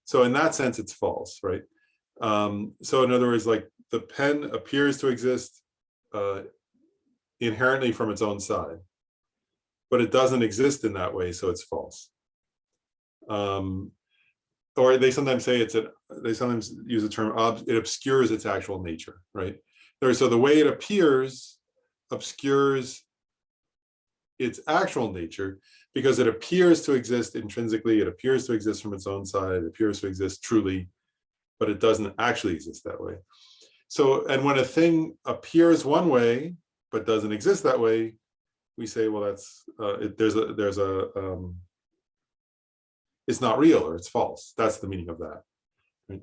Speaker 1: So in that sense, it's false, right? So in other words, like the pen appears to exist inherently from its own side, but it doesn't exist in that way, so it's false. Or they sometimes say they sometimes use the term, it obscures its actual nature, right? So the way it appears obscures its actual nature because it appears to exist intrinsically, it appears to exist from its own side, it appears to exist truly, but it doesn't actually exist that way. So, and when a thing appears one way, but doesn't exist that way, we say, well, that's, it's not real or it's false. That's the meaning of that. Right?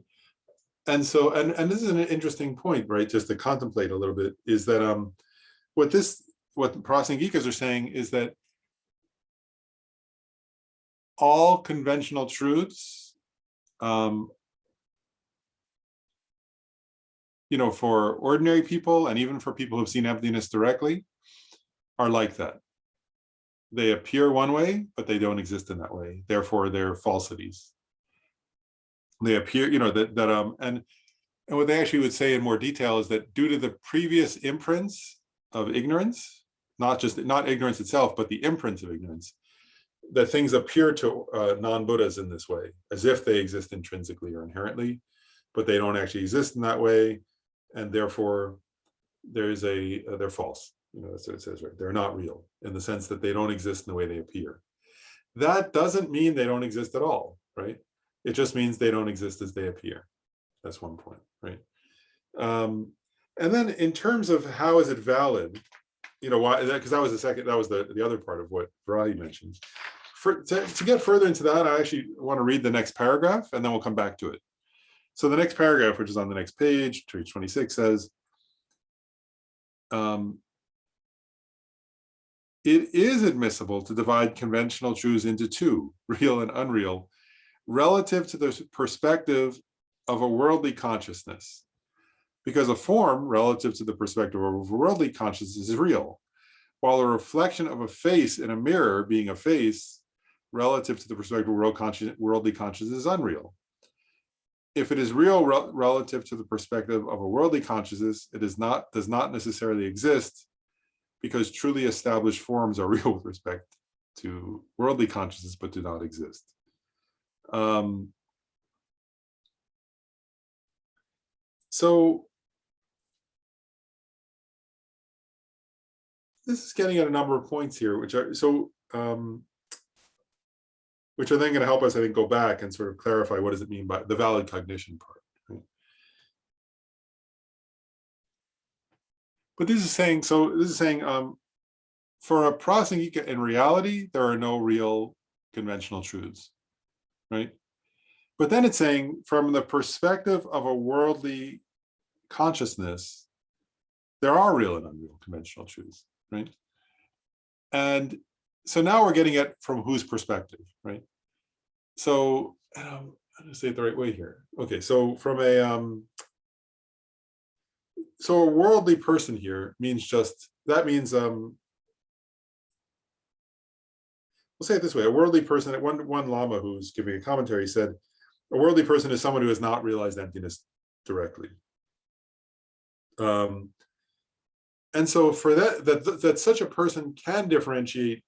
Speaker 1: And so, and this is an interesting point, right? Just to contemplate a little bit, is that what the Prasangikas are saying is that all conventional truths, for ordinary people and even for people who've seen emptiness directly, are like that. They appear one way, but they don't exist in that way. Therefore, they're falsities. They appear, and what they actually would say in more detail is that due to the previous imprints of ignorance, not ignorance itself, but the imprints of ignorance, that things appear to non-Buddhas in this way, as if they exist intrinsically or inherently, but they don't actually exist in that way, and therefore they're false. That's what it says, right? They're not real in the sense that they don't exist in the way they appear. That doesn't mean they don't exist at all, right? It just means they don't exist as they appear. That's one point, right? And then in terms of how is it valid, why? Because that was the other part of what Varahi mentioned. To get further into that, I actually want to read the next paragraph, and then we'll come back to it. So the next paragraph, which is on the next page 26, says, it is admissible to divide conventional truths into 2, real and unreal, relative to the perspective of a worldly consciousness. Because a form, relative to the perspective of a worldly consciousness, is real, while a reflection of a face in a mirror, being a face, relative to the perspective of worldly consciousness is unreal. If it is real relative to the perspective of a worldly consciousness, it does not necessarily exist, because truly established forms are real with respect to worldly consciousness, but do not exist. So this is getting at a number of points here, which are then going to help us, I think, go back and sort of clarify what does it mean by the valid cognition part. Right? But this is saying, for a prasangika, in reality, there are no real conventional truths, right? But then it's saying, from the perspective of a worldly consciousness, there are real and unreal conventional truths, right? And so now we're getting at from whose perspective, right? So I'm going to say it the right way here. Okay, so from a worldly person here means we'll say it this way: a worldly person. One lama who's giving a commentary said, a worldly person is someone who has not realized emptiness directly. And so for that such a person can differentiate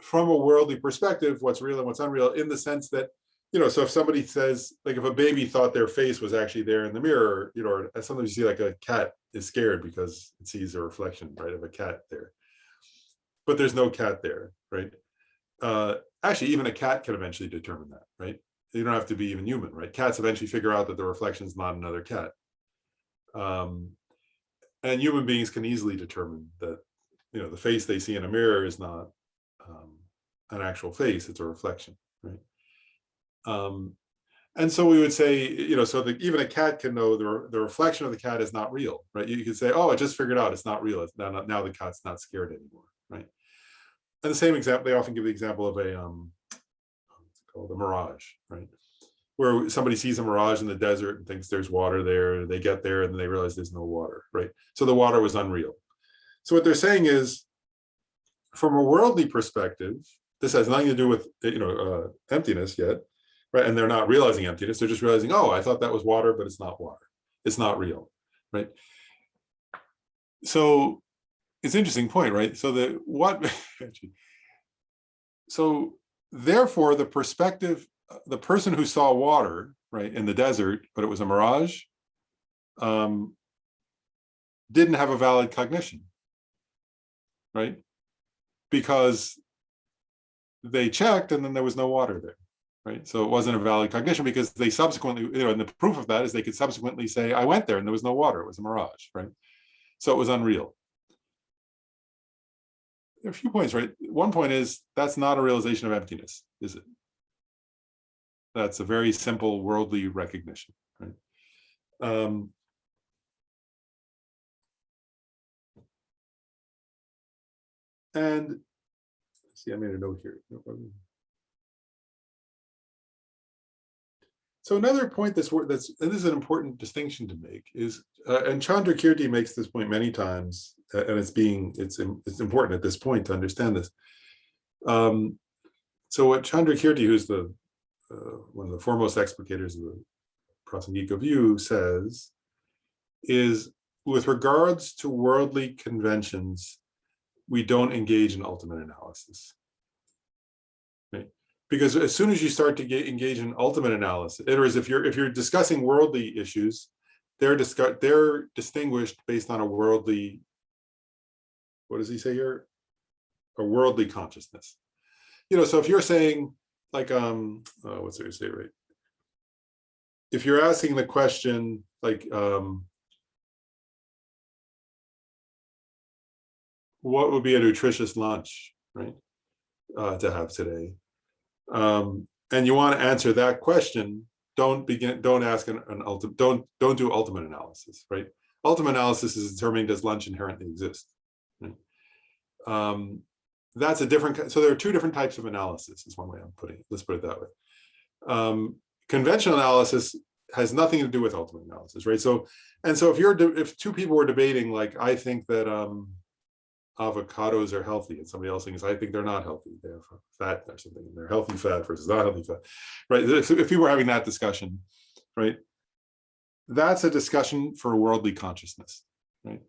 Speaker 1: from a worldly perspective what's real and what's unreal, in the sense that, so if somebody says, like, if a baby thought their face was actually there in the mirror, or sometimes you see like a cat is scared because it sees a reflection, right, of a cat there, but there's no cat there, right? Actually, even a cat can eventually determine that, right? You don't have to be even human, right? Cats eventually figure out that the reflection is not another cat. And human beings can easily determine that, the face they see in a mirror is not an actual face, it's a reflection, right? And so we would say, so that even a cat can know the reflection of the cat is not real, right? You could say, oh, I just figured out it's not real. It's now the cat's not scared anymore, right? And the same example, they often give the example of what's it called, a mirage, right? Where somebody sees a mirage in the desert and thinks there's water there. They get there and then they realize there's no water, right? So the water was unreal. So what they're saying is, from a worldly perspective, this has nothing to do with emptiness yet, right? And they're not realizing emptiness. They're just realizing, oh, I thought that was water, but it's not water. It's not real, right? So it's an interesting point, right? So therefore, the perspective, the person who saw water, right, in the desert, but it was a mirage, didn't have a valid cognition, right? Because they checked and then there was no water there, right? So it wasn't a valid cognition, because they subsequently, and the proof of that is they could subsequently say, I went there and there was no water, it was a mirage, right? So it was unreal. There are a few points, right? One point is, that's not a realization of emptiness, is it? That's a very simple worldly recognition, right? And see, I made a note here. So another point and this is an important distinction to make, is, and Chandrakirti makes this point many times, and it's important at this point to understand this. So what Chandrakirti, who's one of the foremost explicators of the Prasangika view, says is, with regards to worldly conventions, we don't engage in ultimate analysis, right? Because as soon as you start to engage in ultimate analysis, or if you're discussing worldly issues, they're distinguished based on a worldly, what does he say here? A worldly consciousness. So if you're saying, like, what's there to say, right? If you're asking the question, like, what would be a nutritious lunch, right, to have today? And you want to answer that question, don't ask don't do ultimate analysis, right? Ultimate analysis is determining, does lunch inherently exist, right? That's a different, so there are two different types of analysis, is one way I'm putting it. Let's put it that way. Conventional analysis has nothing to do with ultimate analysis, right? So if two people were debating, like, I think that avocados are healthy, and somebody else thinks, I think they're not healthy. They have fat or something. They're healthy fat versus not healthy fat, right? If people were having that discussion, right, that's a discussion for worldly consciousness, right?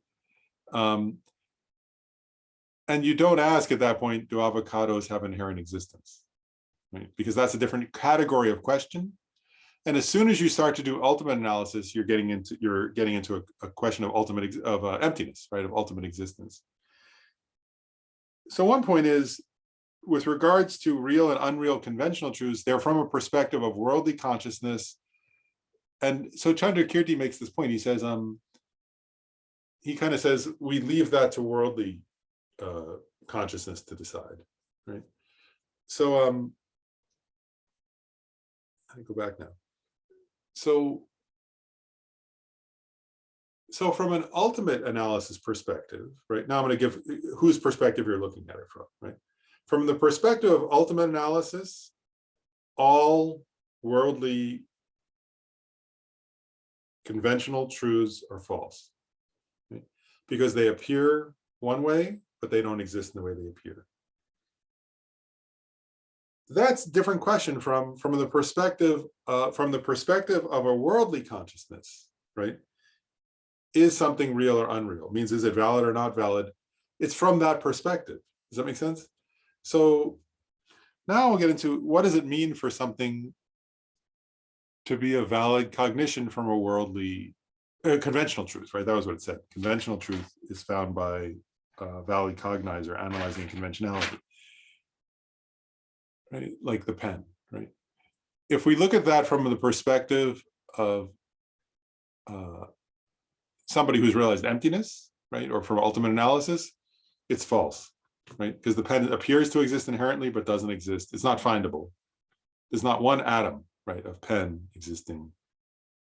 Speaker 1: And you don't ask at that point, do avocados have inherent existence, right? Because that's a different category of question. And as soon as you start to do ultimate analysis, you're getting into a question of emptiness, right? Of ultimate existence. So one point is, with regards to real and unreal conventional truths, they're from a perspective of worldly consciousness. And so Chandrakirti makes this point. He says, he kind of says, we leave that to worldly consciousness to decide, right? So I go back now. So from an ultimate analysis perspective, right? Now I'm going to give whose perspective you're looking at it from, right? From the perspective of ultimate analysis, all worldly conventional truths are false, right? Because they appear one way, but they don't exist in the way they appear. That's a different question from the perspective of a worldly consciousness, right? Is something real or unreal? Means, is it valid or not valid? It's from that perspective. Does that make sense? So now we'll get into, what does it mean for something to be a valid cognition from a worldly conventional truth, right? That was what it said. Conventional truth is found by valid cognizer analyzing conventionality, right? Like the pen, right? If we look at that from the perspective of somebody who's realized emptiness, right? Or from ultimate analysis, it's false, right? Because the pen appears to exist inherently, but doesn't exist. It's not findable. There's not one atom, right, of pen existing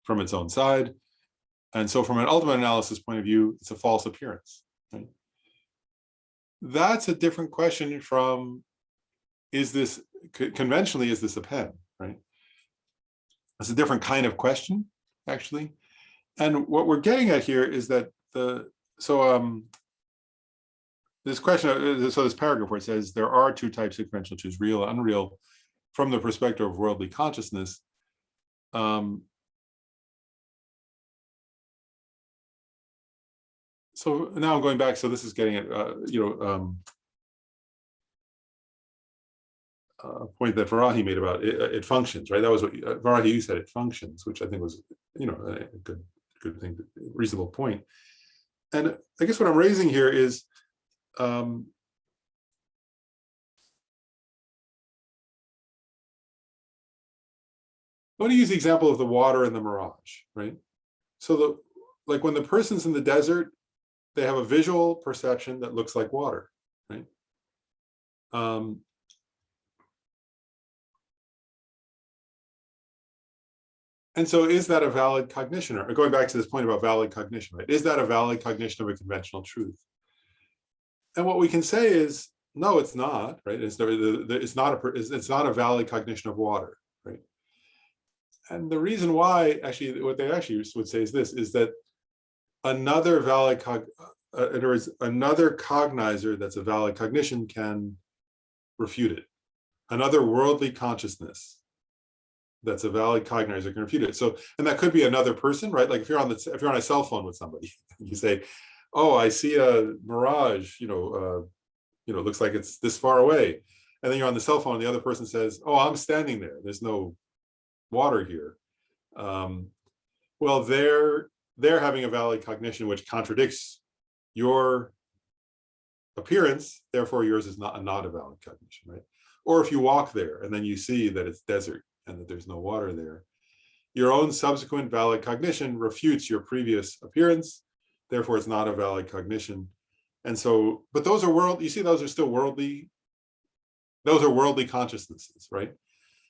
Speaker 1: from its own side. And so from an ultimate analysis point of view, it's a false appearance, right? That's a different question from, is this, conventionally, is this a pen, right? It's a different kind of question, actually. And what we're getting at here is that this question, so this paragraph where it says there are two types of conventional truths, real and unreal, from the perspective of worldly consciousness. So now I'm going back. So this is getting at a point that Varahi made about it functions, right? That was what Varahi, you said, it functions, which I think was a good thing, reasonable point. And I guess what I'm raising here is I want to use the example of the water and the mirage, right? So like when the person's in the desert, they have a visual perception that looks like water, right? And so is that a valid cognition? Or going back to this point about valid cognition, right? Is that a valid cognition of a conventional truth? And what we can say is, no, it's not, right? It's not a valid cognition of water, right? And the reason why, actually, what they actually would say is this, is that another valid, in other words, another cognizer that's a valid cognition can refute it. Another worldly consciousness that's a valid cognizer can refute it. So, and that could be another person, right? Like if you're on a cell phone with somebody, you say, "Oh, I see a mirage. Looks like it's this far away," and then you're on the cell phone, and the other person says, "Oh, I'm standing there. There's no water here." Well, they're having a valid cognition which contradicts your appearance. Therefore, yours is not a valid cognition, right? Or if you walk there and then you see that it's desert and that there's no water there, your own subsequent valid cognition refutes your previous appearance. Therefore, it's not a valid cognition. And so, but those are those are still worldly. Those are worldly consciousnesses, right?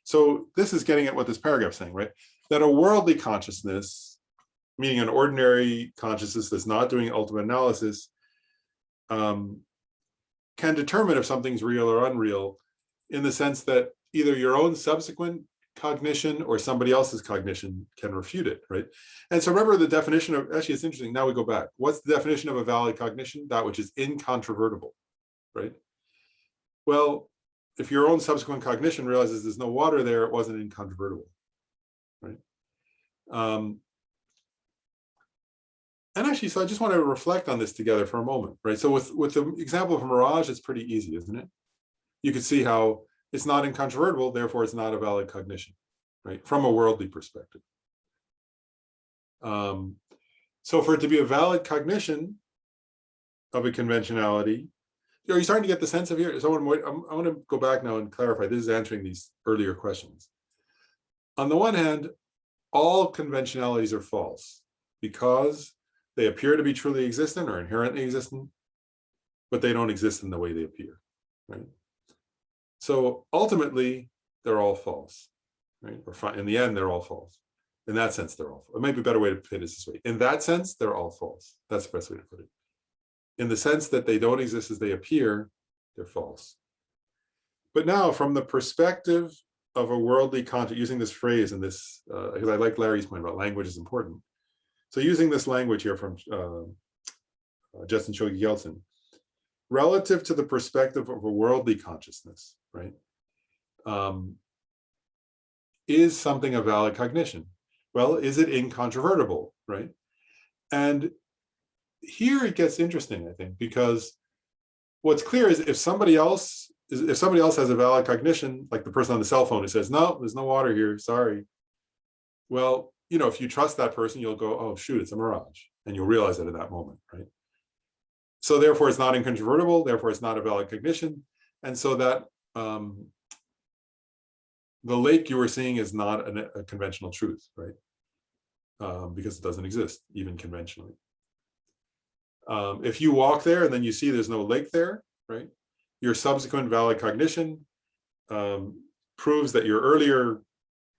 Speaker 1: So this is getting at what this paragraph is saying, right? That a worldly consciousness, meaning an ordinary consciousness that's not doing ultimate analysis, can determine if something's real or unreal, in the sense that either your own subsequent cognition or somebody else's cognition can refute it, right? And so remember the definition of, actually it's interesting, now we go back. What's the definition of a valid cognition? That which is incontrovertible, right? Well, if your own subsequent cognition realizes there's no water there, it wasn't incontrovertible, right? And actually, so I just want to reflect on this together for a moment, right? So with the example of a mirage, it's pretty easy, isn't it? You could see how it's not incontrovertible, therefore it's not a valid cognition, right? From a worldly perspective. So for it to be a valid cognition of a conventionality, are you starting to get the sense of here? So I want to go back now and clarify. This is answering these earlier questions. On the one hand, all conventionalities are false because they appear to be truly existent or inherently existent, but they don't exist in the way they appear, right? So ultimately, they're all false, right? Or in the end, they're all false. In that sense, they're all false. It might be a better way to put it this way. In that sense, they're all false. That's the best way to put it. In the sense that they don't exist as they appear, they're false. But now, from the perspective of a worldly content, using this phrase and this, because I like Larry's point about language is important. So using this language here from Justin Shogi Yeltsin, relative to the perspective of a worldly consciousness, right, is something a valid cognition? Well, is it incontrovertible, right? And here it gets interesting, I think, because what's clear is if somebody else has a valid cognition, like the person on the cell phone who says, no, there's no water here, sorry. Well, you know, if you trust that person, you'll go, oh, shoot, it's a mirage. And you'll realize it at that moment, right? So therefore, it's not incontrovertible. Therefore, it's not a valid cognition. And so that the lake you were seeing is not a conventional truth, right? Because it doesn't exist, even conventionally. If you walk there and then you see there's no lake there, right? Your subsequent valid cognition proves that your earlier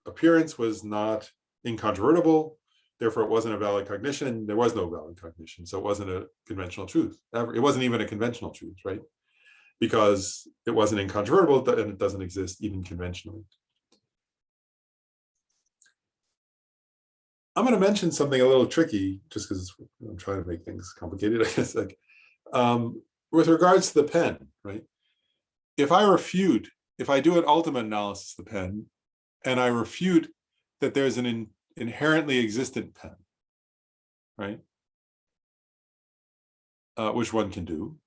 Speaker 1: appearance was not incontrovertible. Therefore, it wasn't a valid cognition. There was no valid cognition. So it wasn't a conventional truth. It wasn't even a conventional truth, right? Because it wasn't incontrovertible and it doesn't exist even conventionally. I'm going to mention something a little tricky, just because I'm trying to make things complicated, I guess. Like, with regards to the pen, right? If I do an ultimate analysis of the pen, and I refute that there's an inherently existent pen, right? Which one can do.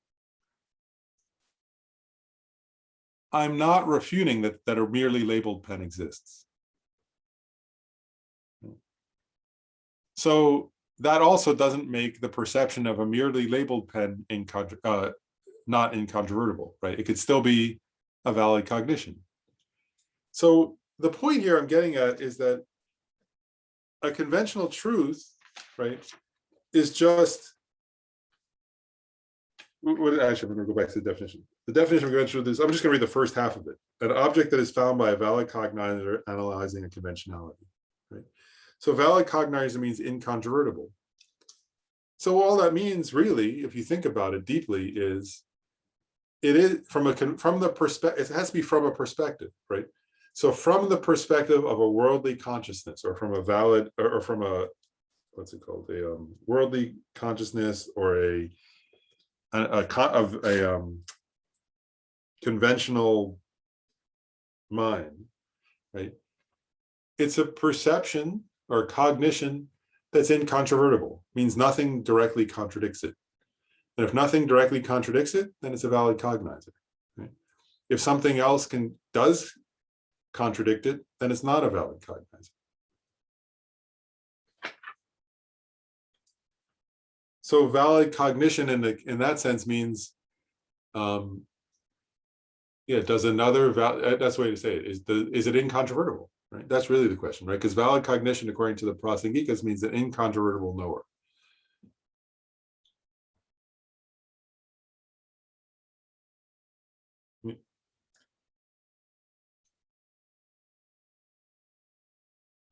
Speaker 1: I'm not refuting that a merely labeled pen exists. So that also doesn't make the perception of a merely labeled pen not incontrovertible, right? It could still be a valid cognition. So the point here I'm getting at is that a conventional truth, right, is just, actually, I'm going to go back to the definition. The definition of conventional truth is, I'm just going to read the first half of it. An object that is found by a valid cognizer analyzing a conventionality, right? So valid cognizer means incontrovertible. So all that means really, if you think about it deeply, is it is from the perspective, it has to be from a perspective, right? So from the perspective of a worldly consciousness, or from a valid, or from a, what's it called, a worldly consciousness, or a conventional mind, right? It's a perception or cognition that's incontrovertible, means nothing directly contradicts it. And if nothing directly contradicts it, then it's a valid cognizer, right? If something else does contradict it, then it's not a valid cognizer. So valid cognition in that sense means, does another that's the way to say it, is it incontrovertible, right? That's really the question, right? Because valid cognition, according to the Prasangikas, means an incontrovertible knower.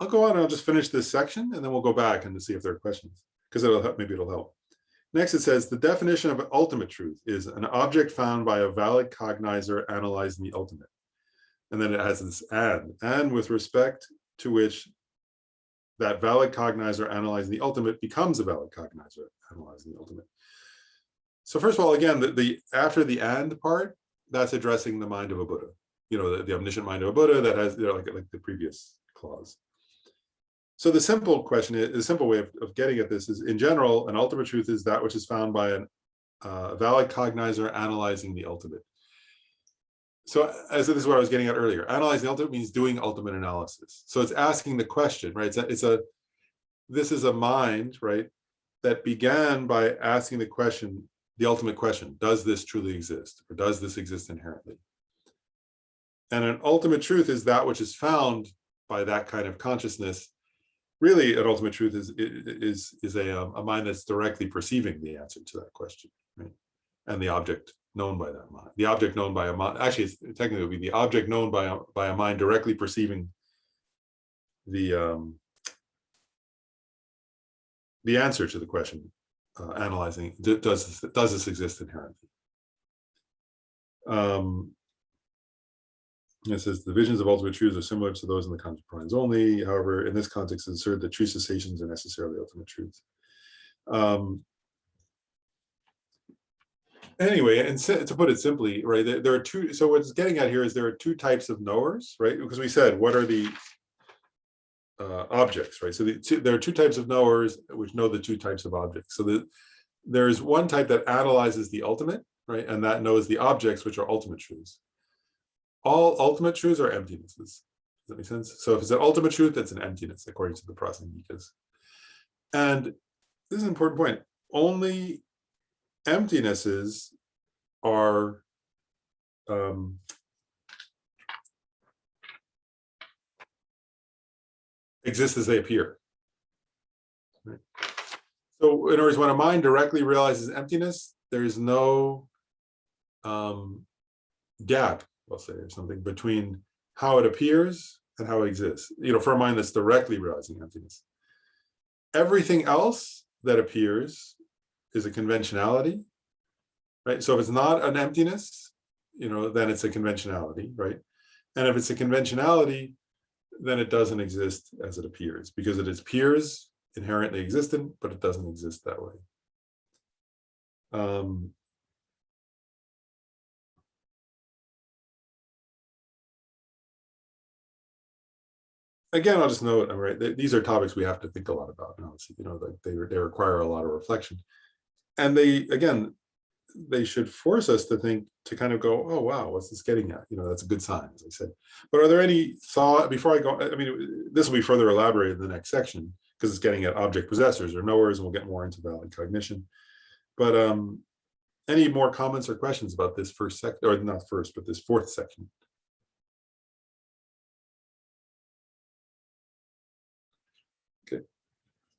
Speaker 1: I'll go on and I'll just finish this section, and then we'll go back and see if there are questions, because maybe it'll help. Next, it says the definition of ultimate truth is an object found by a valid cognizer analyzing the ultimate. And then it has this and with respect to which that valid cognizer analyzing the ultimate becomes a valid cognizer analyzing the ultimate. So first of all, again, the after the and part, that's addressing the mind of a Buddha, the omniscient mind of a Buddha that has, like the previous clause. So the simple question is, the simple way of getting at this is, in general, an ultimate truth is that which is found by a valid cognizer analyzing the ultimate. So as this is what I was getting at earlier, analyzing the ultimate means doing ultimate analysis. So it's asking the question, right? This is a mind, right, that began by asking the question, the ultimate question, does this truly exist, or does this exist inherently? And an ultimate truth is that which is found by that kind of consciousness. Really, an ultimate truth is a mind that's directly perceiving the answer to that question, right? And the object known by that mind. The object known by a mind, actually, technically it would be the object known by a mind directly perceiving the answer to the question, analyzing, does this exist inherently? It says the visions of ultimate truths are similar to those in the concept of minds only. However, in this context, it's asserted that true cessations are necessarily ultimate truths. Anyway, and to put it simply, right, there are two. So what's getting at here is there are two types of knowers, right? Because we said, what are the objects, right? So there are two types of knowers which know the two types of objects. So there's one type that analyzes the ultimate, right? And that knows the objects, which are ultimate truths. All ultimate truths are emptinesses. Does that make sense? So if it's an ultimate truth, that's an emptiness, according to the Prasangikas. And this is an important point. Only emptinesses are exist as they appear. Right? So in other words, when a mind directly realizes emptiness, there is no gap, I'll say, or something between how it appears and how it exists, for a mind that's directly realizing emptiness. Everything else that appears is a conventionality, right? So if it's not an emptiness, then it's a conventionality, right? And if it's a conventionality, then it doesn't exist as it appears, because it appears inherently existent, but it doesn't exist that way. Again, I'll just note, right, these are topics we have to think a lot about. Obviously, they require a lot of reflection, and they should force us to think, to kind of go, oh wow, what's this getting at? That's a good sign, as I said. But are there any thought before I go? I mean, this will be further elaborated in the next section because it's getting at object possessors or knowers, and we'll get more into valid cognition. But any more comments or questions about this first section, or not first, but this fourth section?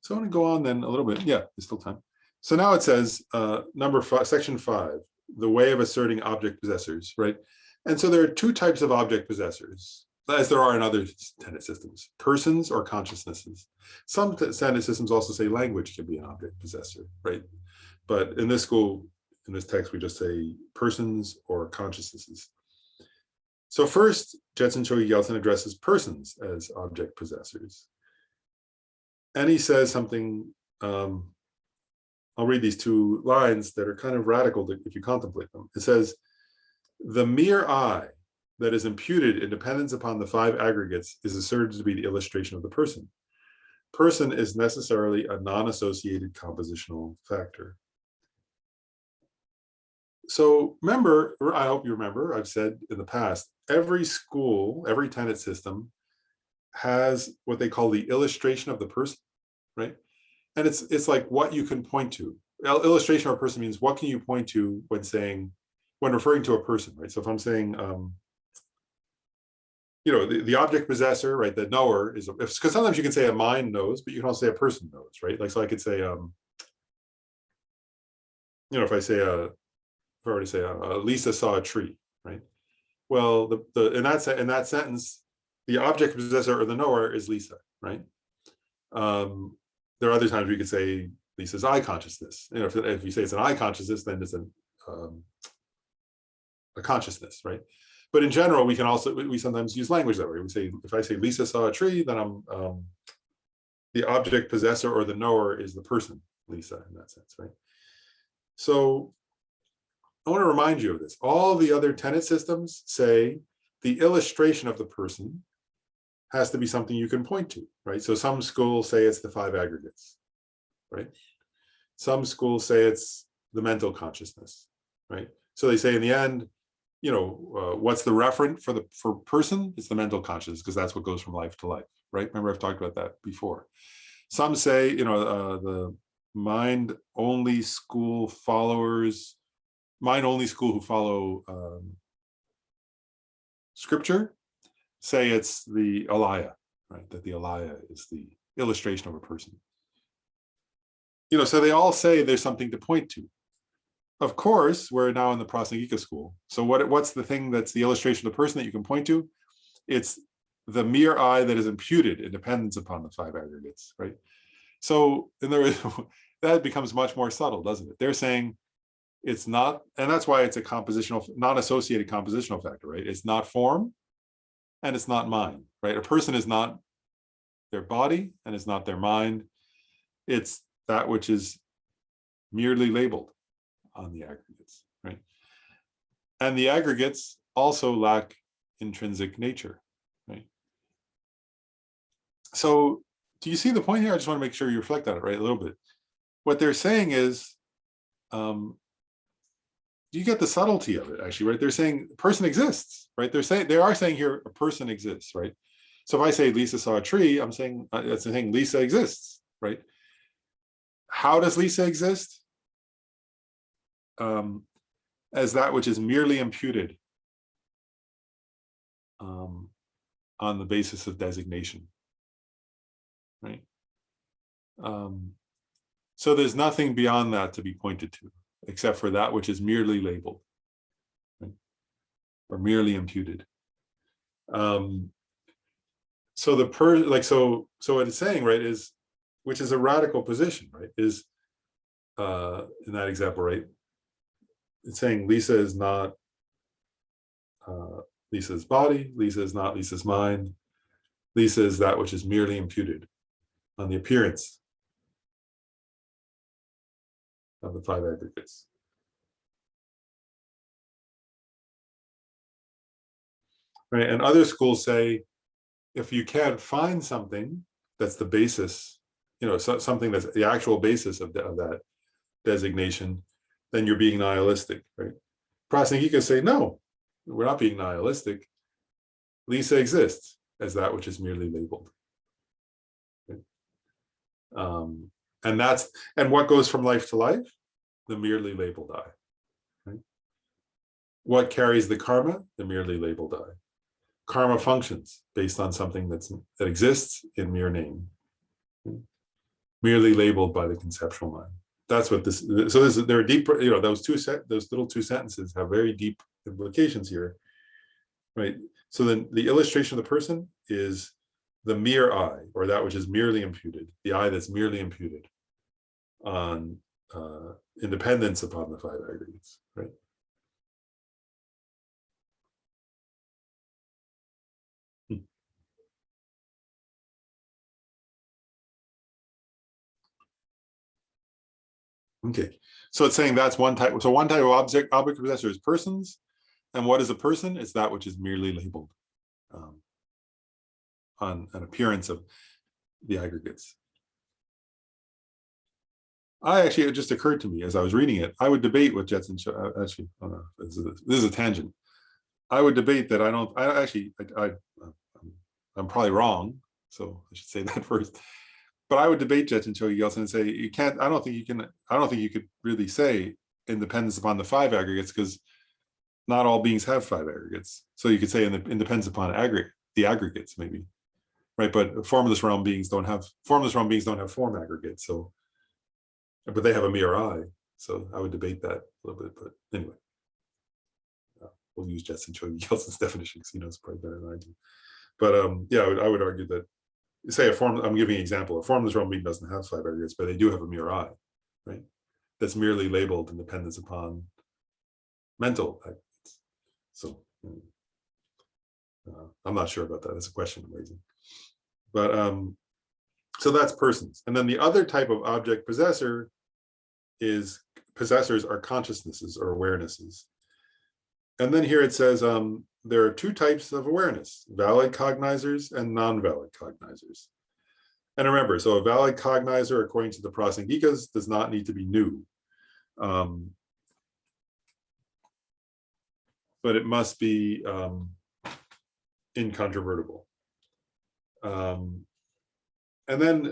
Speaker 1: So I want to go on then a little bit. Yeah, there's still time. So now it says number 5, section 5, the way of asserting object possessors, right? And so there are two types of object possessors, as there are in other tenet systems: persons or consciousnesses. Some tenet systems also say language can be an object possessor, right? But in this school, in this text, we just say persons or consciousnesses. So first, Jetsun Chogi Gyaltsen addresses persons as object possessors. And he says something, I'll read these two lines that are kind of radical if you contemplate them. It says, the mere I that is imputed in dependence upon the 5 aggregates is asserted to be the illustration of the person. Person is necessarily a non-associated compositional factor. So remember, I hope you remember, I've said in the past, every school, every tenet system has what they call the illustration of the person, right? And it's like what you can point to. Illustration of a person means what can you point to when referring to a person, right? So if I'm saying, the object possessor, right? The knower is, because sometimes you can say a mind knows, but you can also say a person knows, right? Like, so I could say, if I already say Lisa saw a tree, right? Well, in that sentence, the object possessor or the knower is Lisa, right? There are other times we could say Lisa's eye consciousness. If you say it's an eye consciousness, then it's a consciousness, right? But in general, we can also, we sometimes use language that way. We say, if I say Lisa saw a tree, then I'm the object possessor or the knower is the person, Lisa, in that sense, right? So I want to remind you of this. All the other tenet systems say the illustration of the person has to be something you can point to, right? So some schools say it's the 5 aggregates, right? Some schools say it's the mental consciousness, right? So they say in the end, what's the referent for person? It's the mental consciousness, because that's what goes from life to life, right? Remember, I've talked about that before. Some say, the mind only school followers, mind only school who follow scripture, say it's the alaya, right? That the alaya is the illustration of a person. So they all say there's something to point to. Of course, we're now in the Prasangika school. So what's the thing that's the illustration of the person that you can point to? It's the mere I that is imputed in dependence upon the 5 aggregates, right? So that becomes much more subtle, doesn't it? They're saying it's not, and that's why it's a compositional, non-associated compositional factor, right? It's not form and it's not mind, right? A person is not their body and it's not their mind. It's that which is merely labeled on the aggregates, right? And the aggregates also lack intrinsic nature, right? So do you see the point here? I just want to make sure you reflect on it, right, a little bit. What they're saying is, you get the subtlety of it, actually, right? They're saying a person exists, right? They are saying here a person exists, right? So if I say Lisa saw a tree, I'm saying that's the thing, Lisa exists, right? How does Lisa exist? As that which is merely imputed on the basis of designation, right? So there's nothing beyond that to be pointed to, except for that which is merely labeled, right? Or merely imputed. So what it's saying, right, is, which is a radical position, right, is in that example, right, it's saying Lisa is not Lisa's body, Lisa is not Lisa's mind, Lisa is that which is merely imputed on the appearance of the 5 aggregates. Right, and other schools say, if you can't find something that's the basis, something that's the actual basis of that designation, then you're being nihilistic, right? Prasangikas say, no, we're not being nihilistic. Lisa exists as that which is merely labeled. Right? And what goes from life to life? The merely labeled I. Right? What carries the karma? The merely labeled I. Karma functions based on something that exists in mere name, merely labeled by the conceptual mind. That's what this. So there are deep. Those little 2 sentences have very deep implications here, right? So then the illustration of the person is the mere I, or that which is merely imputed, the I that's merely imputed on independence upon the 5 aggregates, right? Okay, so it's saying that's one type. So one type of object possessor is persons, and what is a person? It's that which is merely labeled on an appearance of the aggregates. It just occurred to me as I was reading it, I would debate with Jetson. Actually, oh no, this is a tangent. I would debate that I'm probably wrong, so I should say that first. But I would debate Jetson Chogi and say you can't. I don't think you could really say independence upon the 5 aggregates, because not all beings have 5 aggregates. So you could say independence upon the aggregates, maybe, right? But formless realm beings don't have form aggregates. So, but they have a mere I. So I would debate that a little bit. But anyway, we'll use Jetson Chogi Yelson's definition because he knows probably better than I do. But I would argue that, say I'm giving an example, a formless realm being doesn't have 5 aggregates, but they do have a mere I, right? That's merely labeled in dependence upon mental aggregates. So I'm not sure about that. That's a question I'm raising. But so that's persons. And then the other type of object possessor is possessors are consciousnesses or awarenesses. And then here it says there are two types of awareness, valid cognizers and non-valid cognizers. And remember, so a valid cognizer, according to the Prasangikas, does not need to be new. But it must be incontrovertible. And then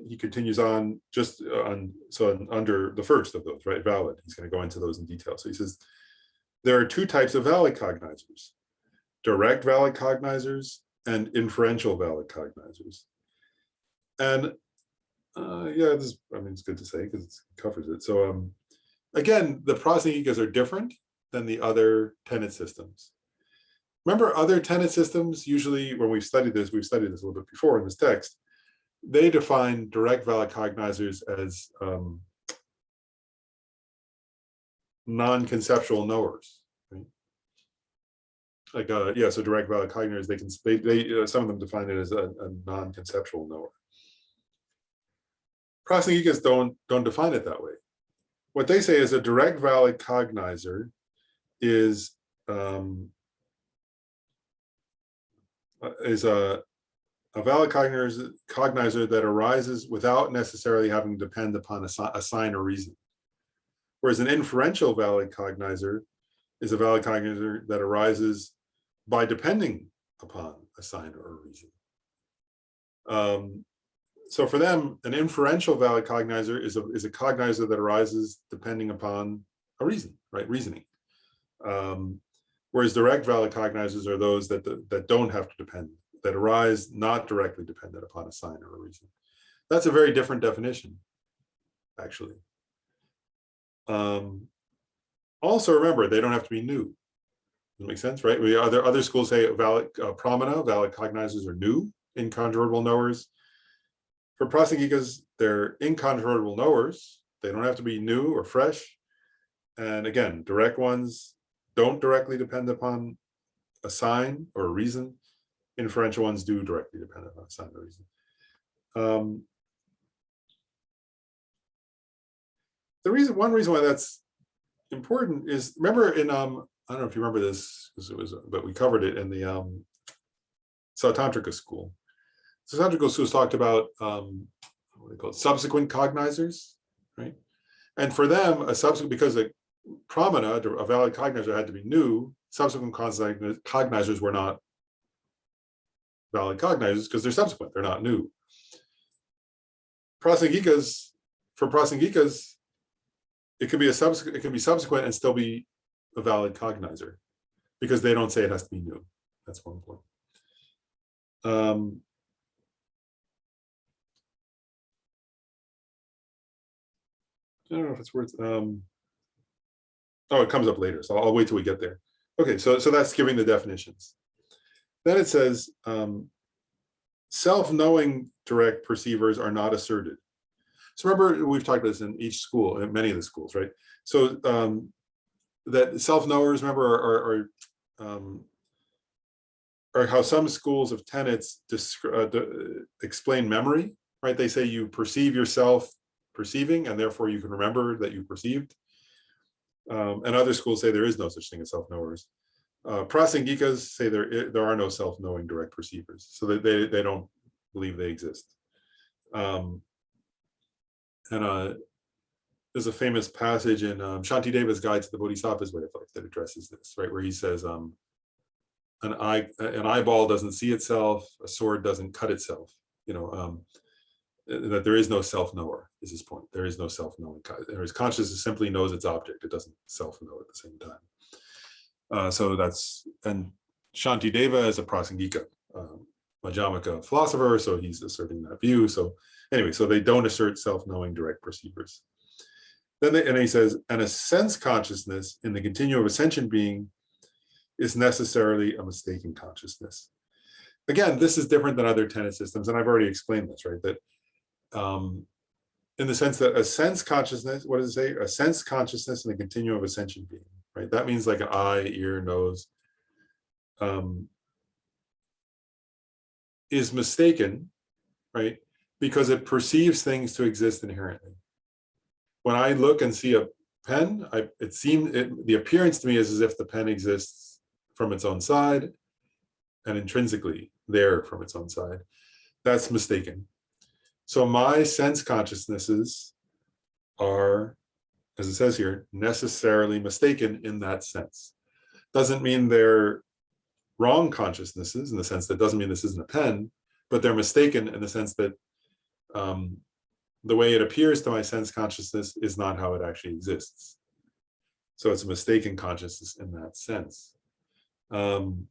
Speaker 1: he continues on just under the first of those, right? Valid. He's going to go into those in detail. So he says, there are two types of valid cognizers, direct valid cognizers and inferential valid cognizers. And yeah, it's good to say because it covers it. So again, the Prasangikas are different than the other tenet systems. Remember, other tenet systems, usually when we've studied this a little bit before in this text, they define direct valid cognizers as non-conceptual knowers. Right? Like, yeah, so direct valid cognizers, some of them define it as a non-conceptual knower. Prasangikas don't define it that way. What they say is a direct valid cognizer is a valid cognizer that arises without necessarily having to depend upon a sign or reason. Whereas an inferential valid cognizer is a valid cognizer that arises by depending upon a sign or a reason. So for them, an inferential valid cognizer is a cognizer that arises depending upon a reason, right? Reasoning. Whereas direct valid cognizers are those that don't have to depend, that arise not directly dependent upon a sign or a reason. That's a very different definition, actually. Also remember, they don't have to be new. Does that make sense, right? Other schools say valid pramana, valid cognizers are new, incontrovertible knowers. For Prasangikas, they're incontrovertible knowers. They don't have to be new or fresh. And again, direct ones don't directly depend upon a sign or a reason. Inferential ones do directly depend upon a sign or reason. One reason why that's important is, remember in I don't know if you remember this, but we covered it in the Sautantrika school. Sautantrika schools talked about what do they call it? Subsequent cognizers, right? And for them, because a pramana, a valid cognizer, had to be new, subsequent cognizers were not valid cognizers because they're subsequent, they're not new. For Prasangikas, it can be subsequent and still be a valid cognizer because they don't say it has to be new. That's one point. I don't know if it's worth. Oh, it comes up later, so I'll wait till we get there. Okay, so that's giving the definitions. Then it says, self-knowing direct perceivers are not asserted. So remember, we've talked about this in each school, in many of the schools, right? So that self-knowers, remember, are how some schools of tenets explain memory, right? They say you perceive yourself perceiving, and therefore you can remember that you perceived. And other schools say there is no such thing as self-knowers. Prasangikas say there are no self-knowing direct perceivers, so that they don't believe they exist. And there's a famous passage in Shantideva's Guide to the Bodhisattva's Way of Life that addresses this, right, where he says, an eyeball doesn't see itself, a sword doesn't cut itself, that there is no self-knower is his point. There is no self-knowing. Whereas consciousness simply knows its object. It doesn't self-know at the same time. So that's, and Shantideva is a Prasangika, Madhyamaka philosopher, so he's asserting that view. So anyway, so they don't assert self-knowing direct perceivers. And he says, and a sense consciousness in the continuum of ascension being is necessarily a mistaken consciousness. Again, this is different than other tenet systems, and I've already explained this, right? That in the sense that a sense consciousness, what does it say? A sense consciousness in the continuum of ascension being, right? That means like an eye, ear, nose. is mistaken, right? Because it perceives things to exist inherently. When I look and see a pen, the appearance to me is as if the pen exists from its own side and intrinsically there from its own side. That's mistaken. So my sense consciousnesses are, as it says here, necessarily mistaken in that sense. Doesn't mean they're wrong consciousnesses in the sense that doesn't mean this isn't a pen, but they're mistaken in the sense that the way it appears to my sense consciousness is not how it actually exists. So it's a mistaken consciousness in that sense. And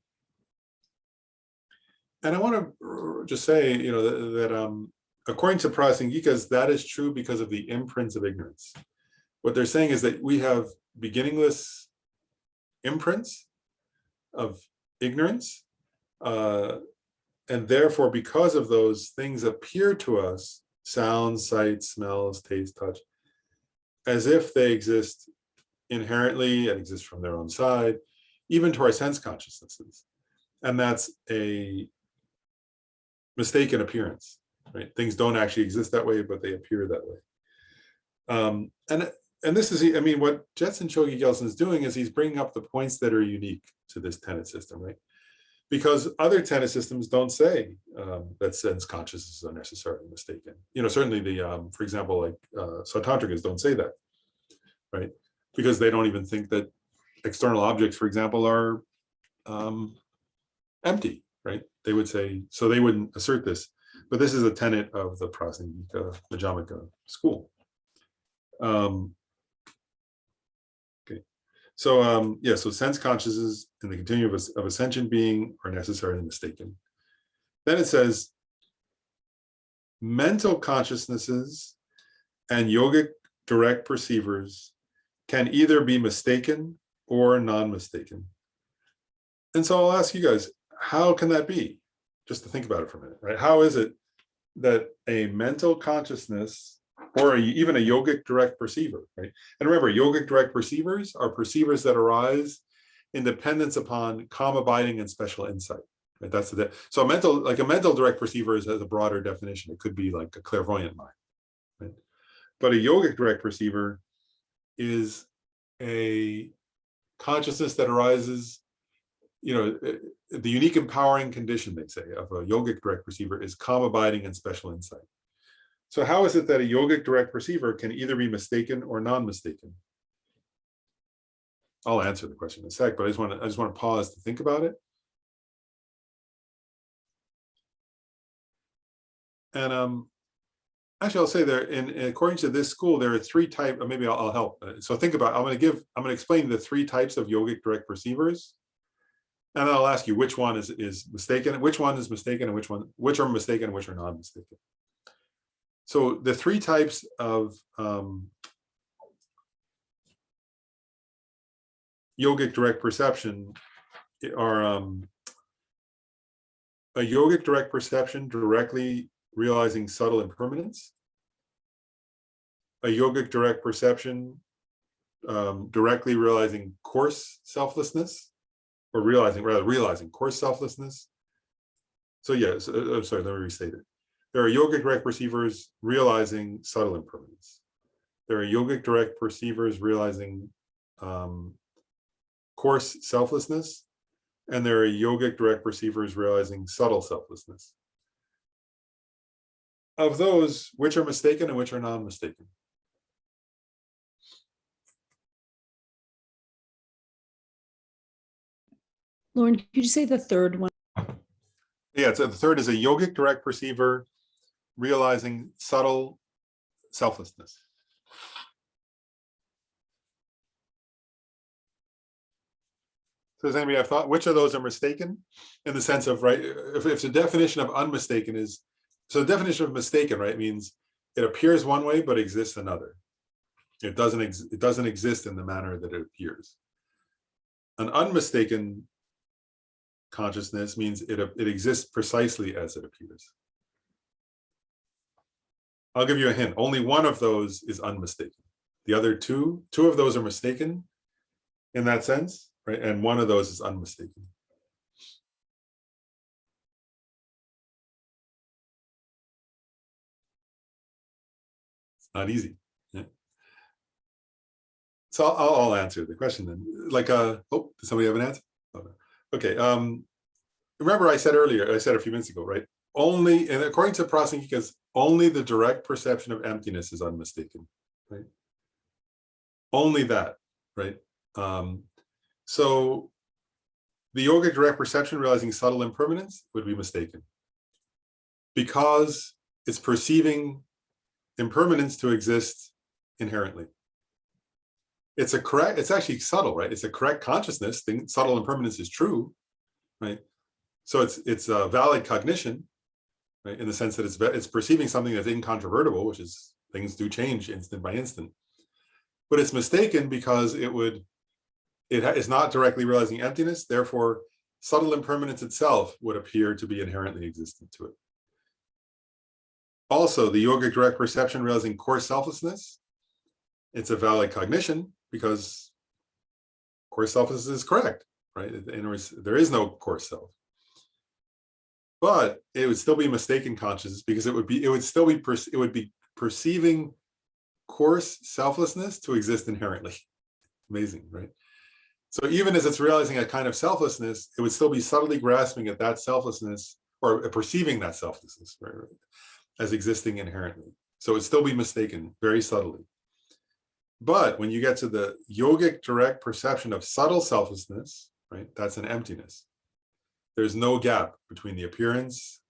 Speaker 1: I want to just say, that according to Prasangikas, that is true because of the imprints of ignorance. What they're saying is that we have beginningless imprints of ignorance, and therefore, because of those, things appear to us, sounds, sights, smells, taste, touch, as if they exist inherently and exist from their own side, even to our sense consciousnesses. And that's a mistaken appearance, right? Things don't actually exist that way, but they appear that way. And this is, I mean, what Jetson Chogi Gelson is doing is he's bringing up the points that are unique to this tenet system, right? Because other tenet systems don't say that sense consciousnesses are necessarily mistaken. Certainly for example, like Sautantrikas don't say that, right? Because they don't even think that external objects, for example, are empty, right? They would say, so they wouldn't assert this, but this is a tenet of the Prasangika Majamika school. Okay, so so sense consciousnesses in the continuum of a sentient being are necessarily mistaken. Then it says, mental consciousnesses and yogic direct perceivers can either be mistaken or non-mistaken. And so I'll ask you guys, how can that be? Just to think about it for a minute, right? How is it that a mental consciousness or even a yogic direct perceiver, right? And remember, yogic direct perceivers are perceivers that arise in dependence upon calm abiding and special insight. Right? That's so a mental direct perceiver has a broader definition. It could be like a clairvoyant mind, right? But a yogic direct perceiver is a consciousness that arises, the unique empowering condition, they say, of a yogic direct perceiver is calm abiding and special insight. So how is it that a yogic direct perceiver can either be mistaken or non-mistaken? I'll answer the question in a sec, but I just want to pause to think about it. And actually, I'll say according to this school, there are three types. Maybe I'll help. So think about. I'm going to explain the three types of yogic direct perceivers, and then I'll ask you which one is mistaken, which one is mistaken, and which are mistaken, and which are non-mistaken. So the three types of yogic direct perception are a yogic direct perception directly realizing subtle impermanence, a yogic direct perception directly realizing coarse selflessness, or realizing coarse selflessness. So yes, sorry, let me restate it. There are yogic direct perceivers realizing subtle impermanence. There are yogic direct perceivers realizing coarse selflessness, and there are yogic direct perceivers realizing subtle selflessness. Of those, which are mistaken and which are non-mistaken?
Speaker 4: Lauren, could you say the third one?
Speaker 1: Yeah, so the third is a yogic direct perceiver realizing subtle selflessness. So does anybody have thought which of those are mistaken in the sense of, right, if the definition of unmistaken is, so the definition of mistaken, right, means it appears one way but exists another. It doesn't exist in the manner that it appears. An unmistaken consciousness means it exists precisely as it appears. I'll give you a hint. Only one of those is unmistaken. The other two of those are mistaken in that sense, right? And one of those is unmistaken. not easy. Yeah. So I'll answer the question then. Like, oh, does somebody have an answer? Oh, no. Okay. Remember I said earlier, I said a few minutes ago, right? Only, and according to Prasanghikas, only the direct perception of emptiness is unmistaken, right? Only that, right? So the yogic direct perception realizing subtle impermanence would be mistaken because it's perceiving impermanence to exist inherently. It's actually subtle, right? It's a correct consciousness thing. Subtle impermanence is true, right? So it's a valid cognition, right? In the sense that it's perceiving something that's incontrovertible, which is things do change instant by instant. But it's mistaken because it's not directly realizing emptiness. Therefore, subtle impermanence itself would appear to be inherently existent to it. Also, the yogic direct perception realizing coarse selflessness, it's a valid cognition because coarse selflessness is correct, right? In other words, there is no coarse self. But it would still be mistaken consciousness because it would be perceiving coarse selflessness to exist inherently. Amazing, right? So even as it's realizing a kind of selflessness, it would still be subtly grasping at that selflessness or perceiving that selflessness, right, as existing inherently. So it would still be mistaken very subtly. But when you get to the yogic direct perception of subtle selflessness, right, that's an emptiness. There's no gap between the appearance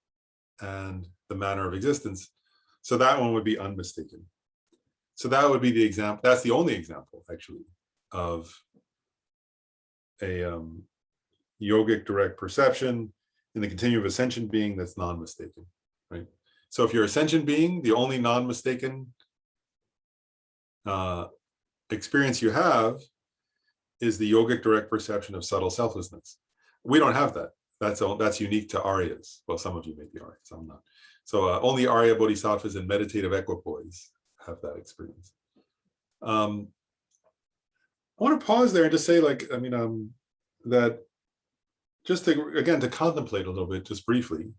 Speaker 1: and the manner of existence. So that one would be unmistaken. So that would be the example. That's the only example, actually, of a yogic direct perception in the continuum of ascension being that's non-mistaken, right? So if you're ascension being, the only non-mistaken experience you have is the yogic direct perception of subtle selflessness. We don't have that. That's unique to Aryas. Well, some of you may be Aryas, I'm not. So only Arya bodhisattvas and meditative equipoise have that experience. I want to pause there and just say, like, I mean, that just to contemplate a little bit, just briefly.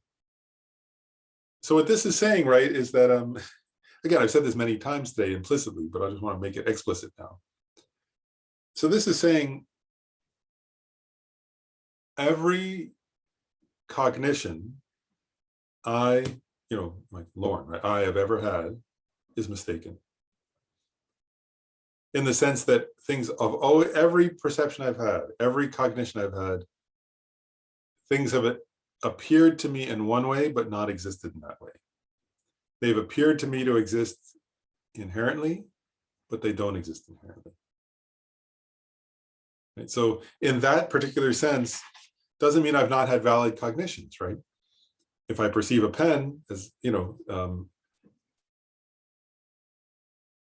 Speaker 1: So what this is saying, right, is that, again, I've said this many times today implicitly, but I just want to make it explicit now. So this is saying every cognition like Lauren, right, I have ever had is mistaken. In the sense that every perception I've had, every cognition I've had, things have appeared to me in one way, but not existed in that way. They've appeared to me to exist inherently, but they don't exist inherently. Right? So in that particular sense, doesn't mean I've not had valid cognitions, right? If I perceive a pen as, and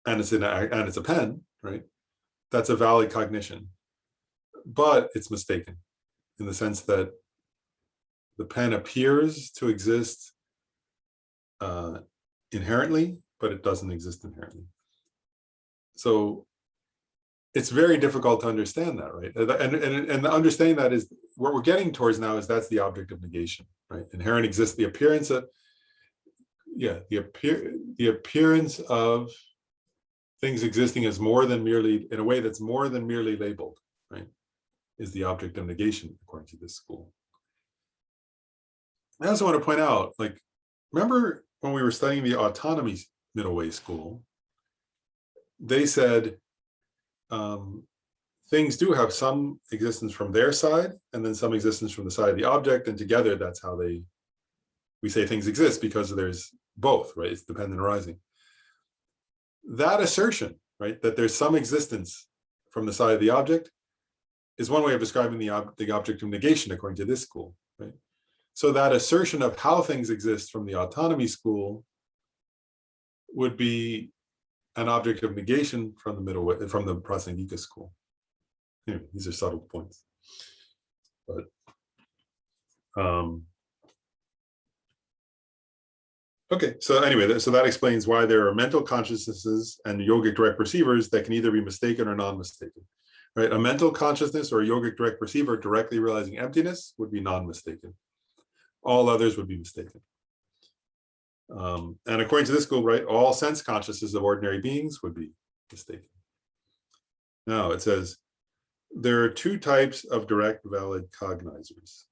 Speaker 1: it's a pen, right? That's a valid cognition, but it's mistaken in the sense that the pen appears to exist inherently, but it doesn't exist inherently. So it's very difficult to understand that, right? And understanding that is what we're getting towards now, is that's the object of negation, right? Inherent exists, the appearance of, the appearance of things existing as more than merely, in a way that's more than merely labeled, right, is the object of negation, according to this school. I also want to point out, like, remember when we were studying the autonomy middle way school, they said things do have some existence from their side and then some existence from the side of the object, and together that's how we say things exist, because there's both, right? It's dependent arising. That assertion, right, that there's some existence from the side of the object is one way of describing the object of negation, according to this school, right? So that assertion of how things exist from the autonomy school would be an object of negation from the middle way, from the Prasangika school. Anyway, these are subtle points. But okay, so anyway, so that explains why there are mental consciousnesses and yogic direct perceivers that can either be mistaken or non-mistaken, right? A mental consciousness or a yogic direct perceiver directly realizing emptiness would be non-mistaken. All others would be mistaken. And according to this school, right, all sense consciousness of ordinary beings would be mistaken. Now it says, there are two types of direct valid cognizers.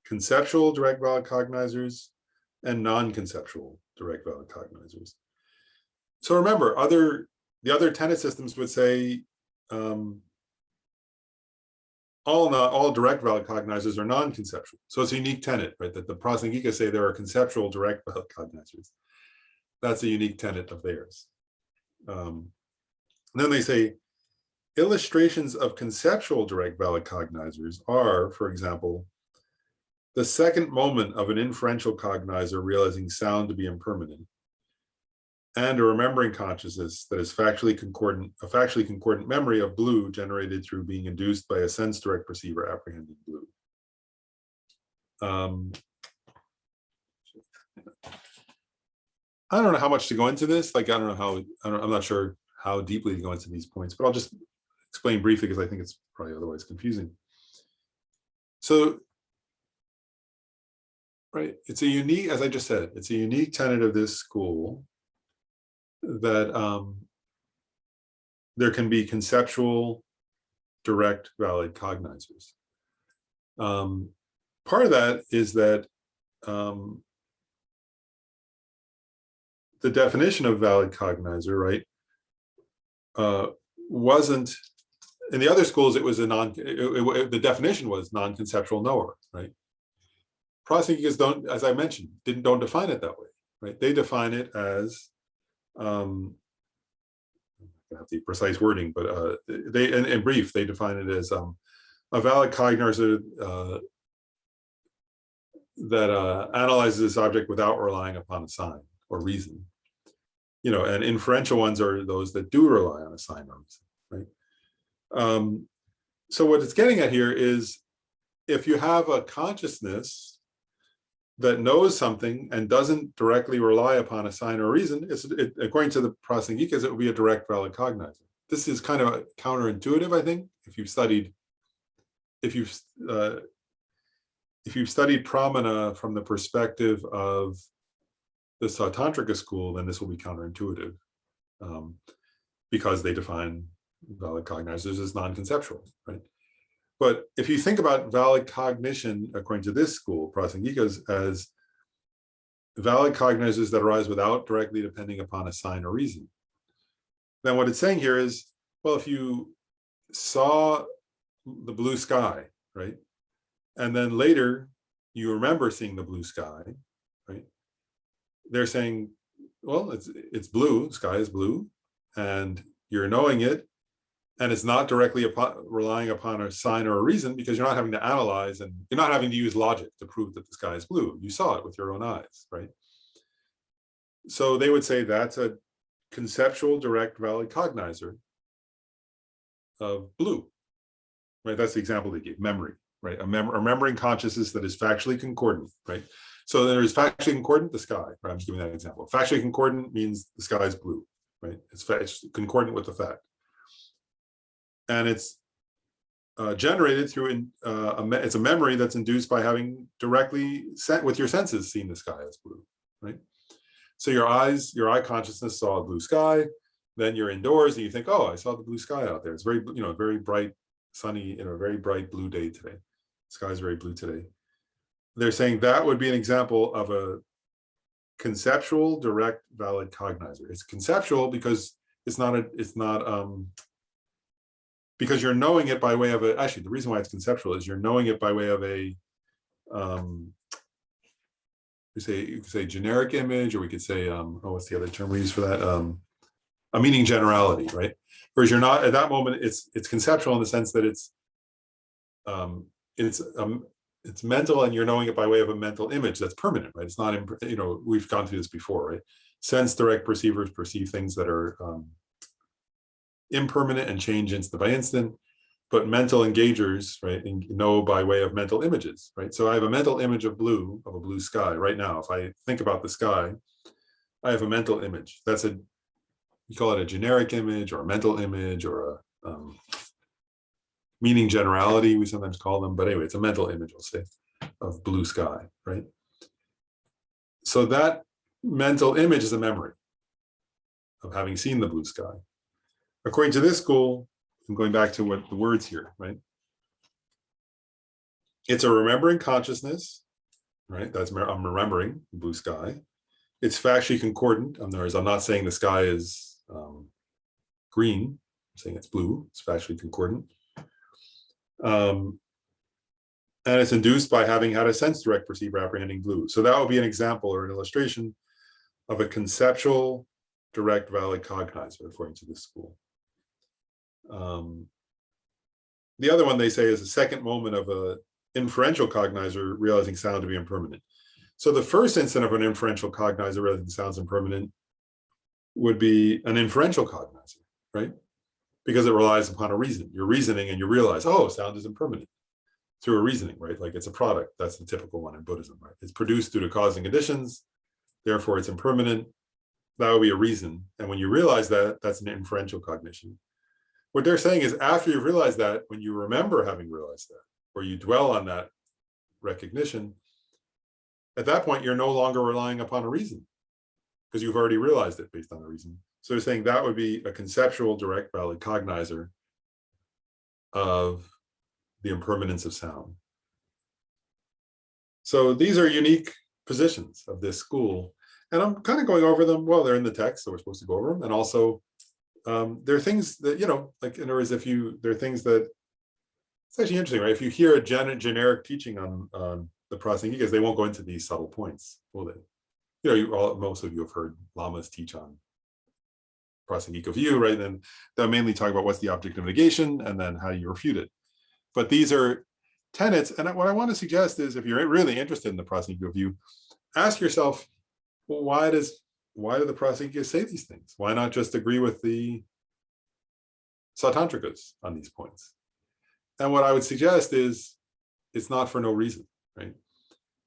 Speaker 1: Conceptual direct valid cognizers and non-conceptual direct valid cognizers. So remember, the other tenet systems would say all direct valid cognizers are non-conceptual. So it's a unique tenet, right? That the Prasangika say there are conceptual direct valid cognizers. That's a unique tenet of theirs. Then they say illustrations of conceptual direct valid cognizers are, for example, the second moment of an inferential cognizer realizing sound to be impermanent, and a remembering consciousness that is a factually concordant memory of blue generated through being induced by a sense direct perceiver apprehending blue. I don't know how much to go into this. Like, I don't know how, I'm not sure how deeply to go into these points, but I'll just explain briefly because I think it's probably otherwise confusing. So, right, it's a unique, as I just said, it's a unique tenet of this school that there can be conceptual, direct, valid cognizers. Part of that is that the definition of valid cognizer, right, wasn't, in the other schools, it was the definition was non-conceptual knower, right? Prasanghikas don't, as I mentioned, don't define it that way, right? They define it as, I have the precise wording, but they, in brief, they define it as a valid cognizer that analyzes this object without relying upon a sign or reason. You know, and inferential ones are those that do rely on a sign or reason, right? So what it's getting at here is, if you have a consciousness that knows something and doesn't directly rely upon a sign or reason, according to the Prasanghikas, it would be a direct valid cognizer. This is kind of counterintuitive, I think. If you've studied pramana from the perspective of the Sautantrika school, then this will be counterintuitive, because they define valid cognizers as non-conceptual, right? But if you think about valid cognition, according to this school, Prasanghikas, as valid cognizers that arise without directly depending upon a sign or reason, then what it's saying here is, well, if you saw the blue sky, right, and then later you remember seeing the blue sky, right, they're saying, well, it's blue, sky is blue, and you're knowing it, and it's not directly relying upon a sign or a reason, because you're not having to analyze and you're not having to use logic to prove that the sky is blue. You saw it with your own eyes, right? So they would say that's a conceptual, direct, valid cognizer of blue, right? That's the example they gave, memory, right? A remembering consciousness that is factually concordant, right? So there is factually concordant, the sky, right? I'm just giving that example. Factually concordant means the sky is blue, right? It's concordant with the fact. And it's generated through, it's a memory that's induced by having directly with your senses seen the sky as blue, right? So your eye consciousness saw a blue sky, then you're indoors and you think, oh, I saw the blue sky out there. It's very, very bright, sunny, very bright blue day today. The sky is very blue today. They're saying that would be an example of a conceptual, direct, valid cognizer. It's conceptual because because you're knowing it by way of actually, the reason why it's conceptual is you're knowing it by way of a, you could say generic image, or we could say, what's the other term we use for that? A meaning generality, right? Whereas you're not, at that moment, it's conceptual in the sense that it's mental, and you're knowing it by way of a mental image that's permanent, right? It's not, we've gone through this before, right? Sense direct perceivers perceive things that are impermanent and change instant by instant, but mental engagers, right, know by way of mental images, right? So I have a mental image of a blue sky right now. If I think about the sky, I have a mental image. You call it a generic image or a mental image or a meaning generality, we sometimes call them, but anyway, it's a mental image, I'll say. of blue sky, right? So that mental image is a memory of having seen the blue sky. According to this school, I'm going back to what the words here, right? It's a remembering consciousness, right? I'm remembering blue sky. It's factually concordant. In other words, I'm not saying the sky is green. I'm saying it's blue. It's factually concordant. And it's induced by having had a sense direct perceiver apprehending blue. So that would be an example or an illustration of a conceptual direct valid cognizer, according to this school. The other one they say is a second moment of a inferential cognizer realizing sound to be impermanent. So the first instant of an inferential cognizer realizing sounds impermanent would be an inferential cognizer, right? Because it relies upon a reason. You're reasoning and you realize, oh, sound is impermanent through a reasoning, right? Like it's a product. That's the typical one in Buddhism, right? It's produced due to causing conditions, therefore it's impermanent. That would be a reason. And when you realize that, that's an inferential cognition. What they're saying is after you've realized that, when you remember having realized that, or you dwell on that recognition, at that point, you're no longer relying upon a reason because you've already realized it based on a reason. So they're saying that would be a conceptual direct valid cognizer of the impermanence of sound. So these are unique positions of this school. And I'm kind of going over them. Well, they're in the text, so we're supposed to go over them. And also, there are things that, like in other words, there are things that, it's actually interesting, right? If you hear a generic teaching on the Prasanghikas, they won't go into these subtle points, will they? Most of you have heard lamas teach on Prasangika view, right? And they'll mainly talk about what's the object of negation and then how you refute it. But these are tenets. And what I want to suggest is if you're really interested in the Prasangika view, ask yourself, well, why do the Prasanghikas say these things? Why not just agree with the Sautantrikas on these points? And what I would suggest is it's not for no reason, right?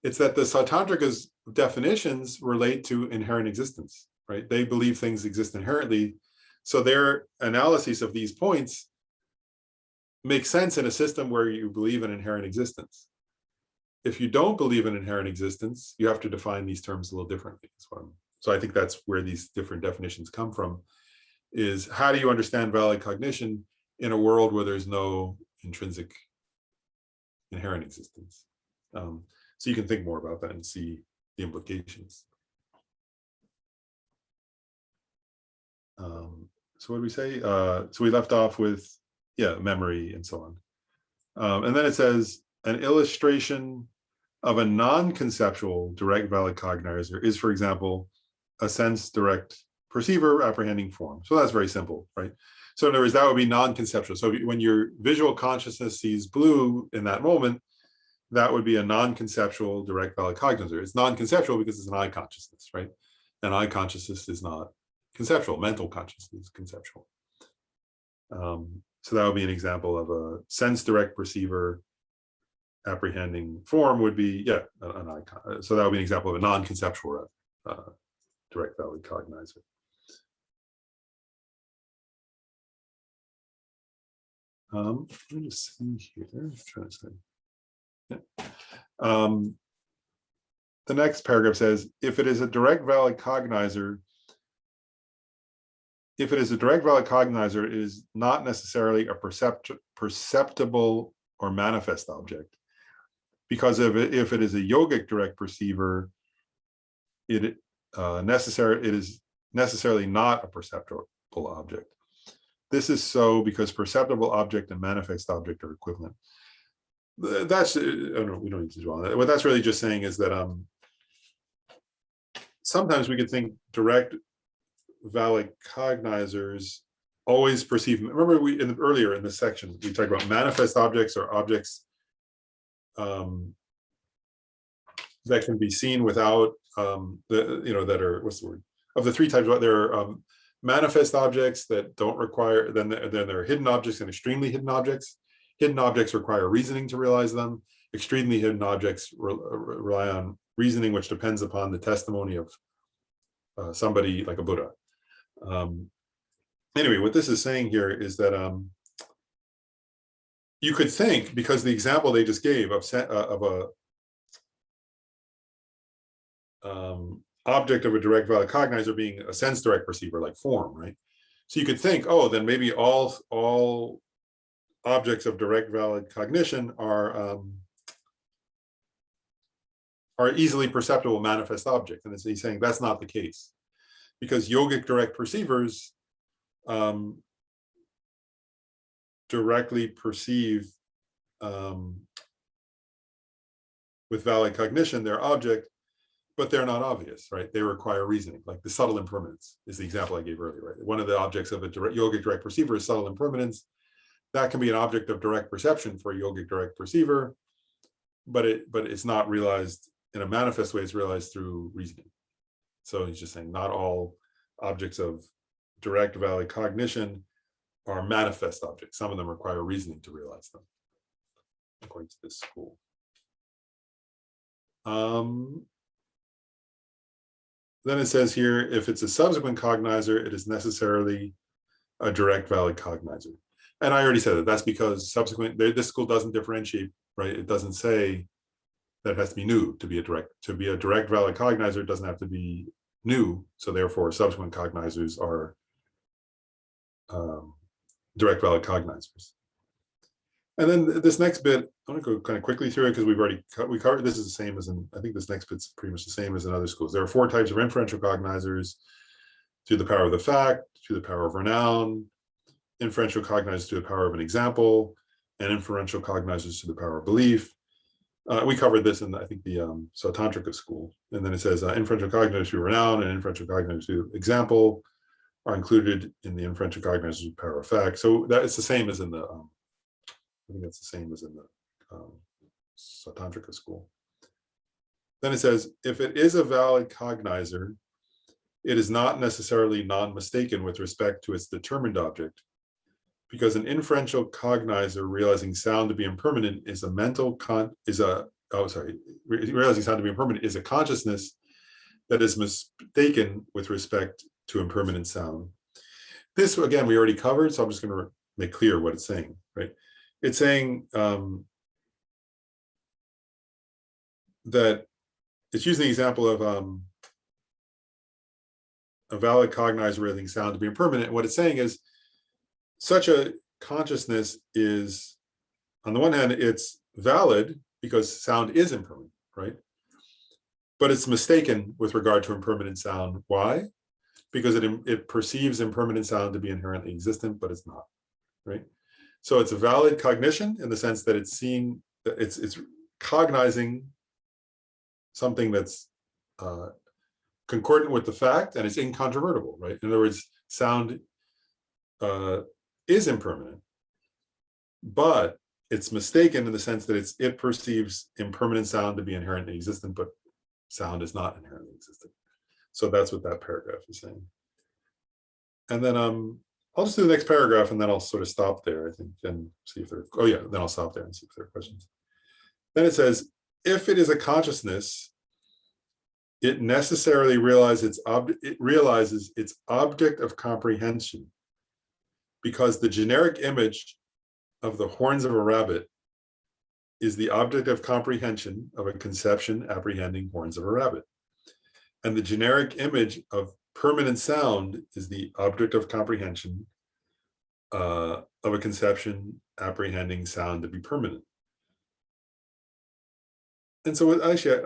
Speaker 1: It's that the Sautantrikas' definitions relate to inherent existence, right? They believe things exist inherently. So their analysis of these points makes sense in a system where you believe in inherent existence. If you don't believe in inherent existence, you have to define these terms a little differently. So I think that's where these different definitions come from, is how do you understand valid cognition in a world where there's no intrinsic inherent existence? So you can think more about that and see the implications. So what did we say? So we left off with, memory and so on. And then it says, an illustration of a non-conceptual direct valid cognizer is, for example, a sense direct perceiver apprehending form. So that's very simple, right? So in other words, that would be non-conceptual. So when your visual consciousness sees blue in that moment, that would be a non-conceptual direct valid cognizer. It's non-conceptual because it's an eye consciousness, right? And eye consciousness is not conceptual. Mental consciousness is conceptual. So that would be an example of a sense direct perceiver apprehending form would be, an icon. So that would be an example of a non-conceptual direct valid cognizer. Let me just see here. I'm trying to say. The next paragraph says, if it is a direct valid cognizer, it is not necessarily a perceptible or manifest object. Because if it is a yogic direct perceiver, it is necessarily not a perceptible object. This is so because perceptible object and manifest object are equivalent. That's, I don't know, we don't need to dwell on that. What that's really just saying is that sometimes we could think direct valid cognizers always perceive. Remember, earlier in this section we talked about manifest objects or objects that can be seen without that are, what's the word, of the three types. There are manifest objects that don't require, then there are hidden objects and extremely hidden objects. Hidden objects require reasoning to realize them. Extremely hidden objects rely on reasoning, which depends upon the testimony of somebody like a Buddha. Anyway, what this is saying here is that you could think, because the example they just gave of object of a direct valid cognizer being a sense direct perceiver like form, right? So you could think, oh, then maybe all objects of direct valid cognition are easily perceptible manifest objects. And he's saying that's not the case, because yogic direct perceivers directly perceive with valid cognition their object, but they're not obvious, right? They require reasoning, like the subtle impermanence is the example I gave earlier, right? One of the objects of a yogic direct perceiver is subtle impermanence. That can be an object of direct perception for a yogic direct perceiver, but it's not realized in a manifest way, it's realized through reasoning. So he's just saying not all objects of direct valid cognition are manifest objects. Some of them require reasoning to realize them, according to this school. Then it says here, if it's a subsequent cognizer, it is necessarily a direct valid cognizer. And I already said that. That's because subsequent, this school doesn't differentiate, right? It doesn't say that it has to be new to be a direct valid cognizer. It doesn't have to be new. So therefore, subsequent cognizers are direct valid cognizers. And then this next bit, I'm going to go kind of quickly through it because we covered this is the same as in, I think this next bit's pretty much the same as in other schools. There are 4 types of inferential cognizers: through the power of the fact, through the power of renown, inferential cognizers through the power of an example, and inferential cognizers through the power of belief. We covered this in, I think, the Sautantrika school. And then it says inferential cognizers through renown and inferential cognizers through example are included in the inferential cognizers through the power of fact. So that it's the same as in the, I think that's the same as in the Sautantrika school. Then it says, if it is a valid cognizer, it is not necessarily non-mistaken with respect to its determined object, because an inferential cognizer realizing sound to be impermanent is a realizing sound to be impermanent is a consciousness that is mistaken with respect to impermanent sound. This, again, we already covered, so I'm just going to make clear what it's saying, right? It's saying that it's using the example of a valid cognizer realizing sound to be impermanent. And what it's saying is such a consciousness is, on the one hand, it's valid because sound is impermanent, right? But it's mistaken with regard to impermanent sound. Why? Because it perceives impermanent sound to be inherently existent, but it's not, right? So it's a valid cognition in the sense that it's seeing, it's cognizing something that's concordant with the fact, and it's incontrovertible, right? In other words, sound is impermanent, but it's mistaken in the sense that it perceives impermanent sound to be inherently existent, but sound is not inherently existent. So that's what that paragraph is saying. And then I'll just do the next paragraph and then I'll sort of stop there, I think, and see if there, oh yeah, then I'll stop there and see if there are questions. Then it says, if it is a consciousness, it necessarily realizes its object of comprehension, because the generic image of the horns of a rabbit is the object of comprehension of a conception apprehending horns of a rabbit. And the generic image of permanent sound is the object of comprehension of a conception apprehending sound to be permanent. And so actually,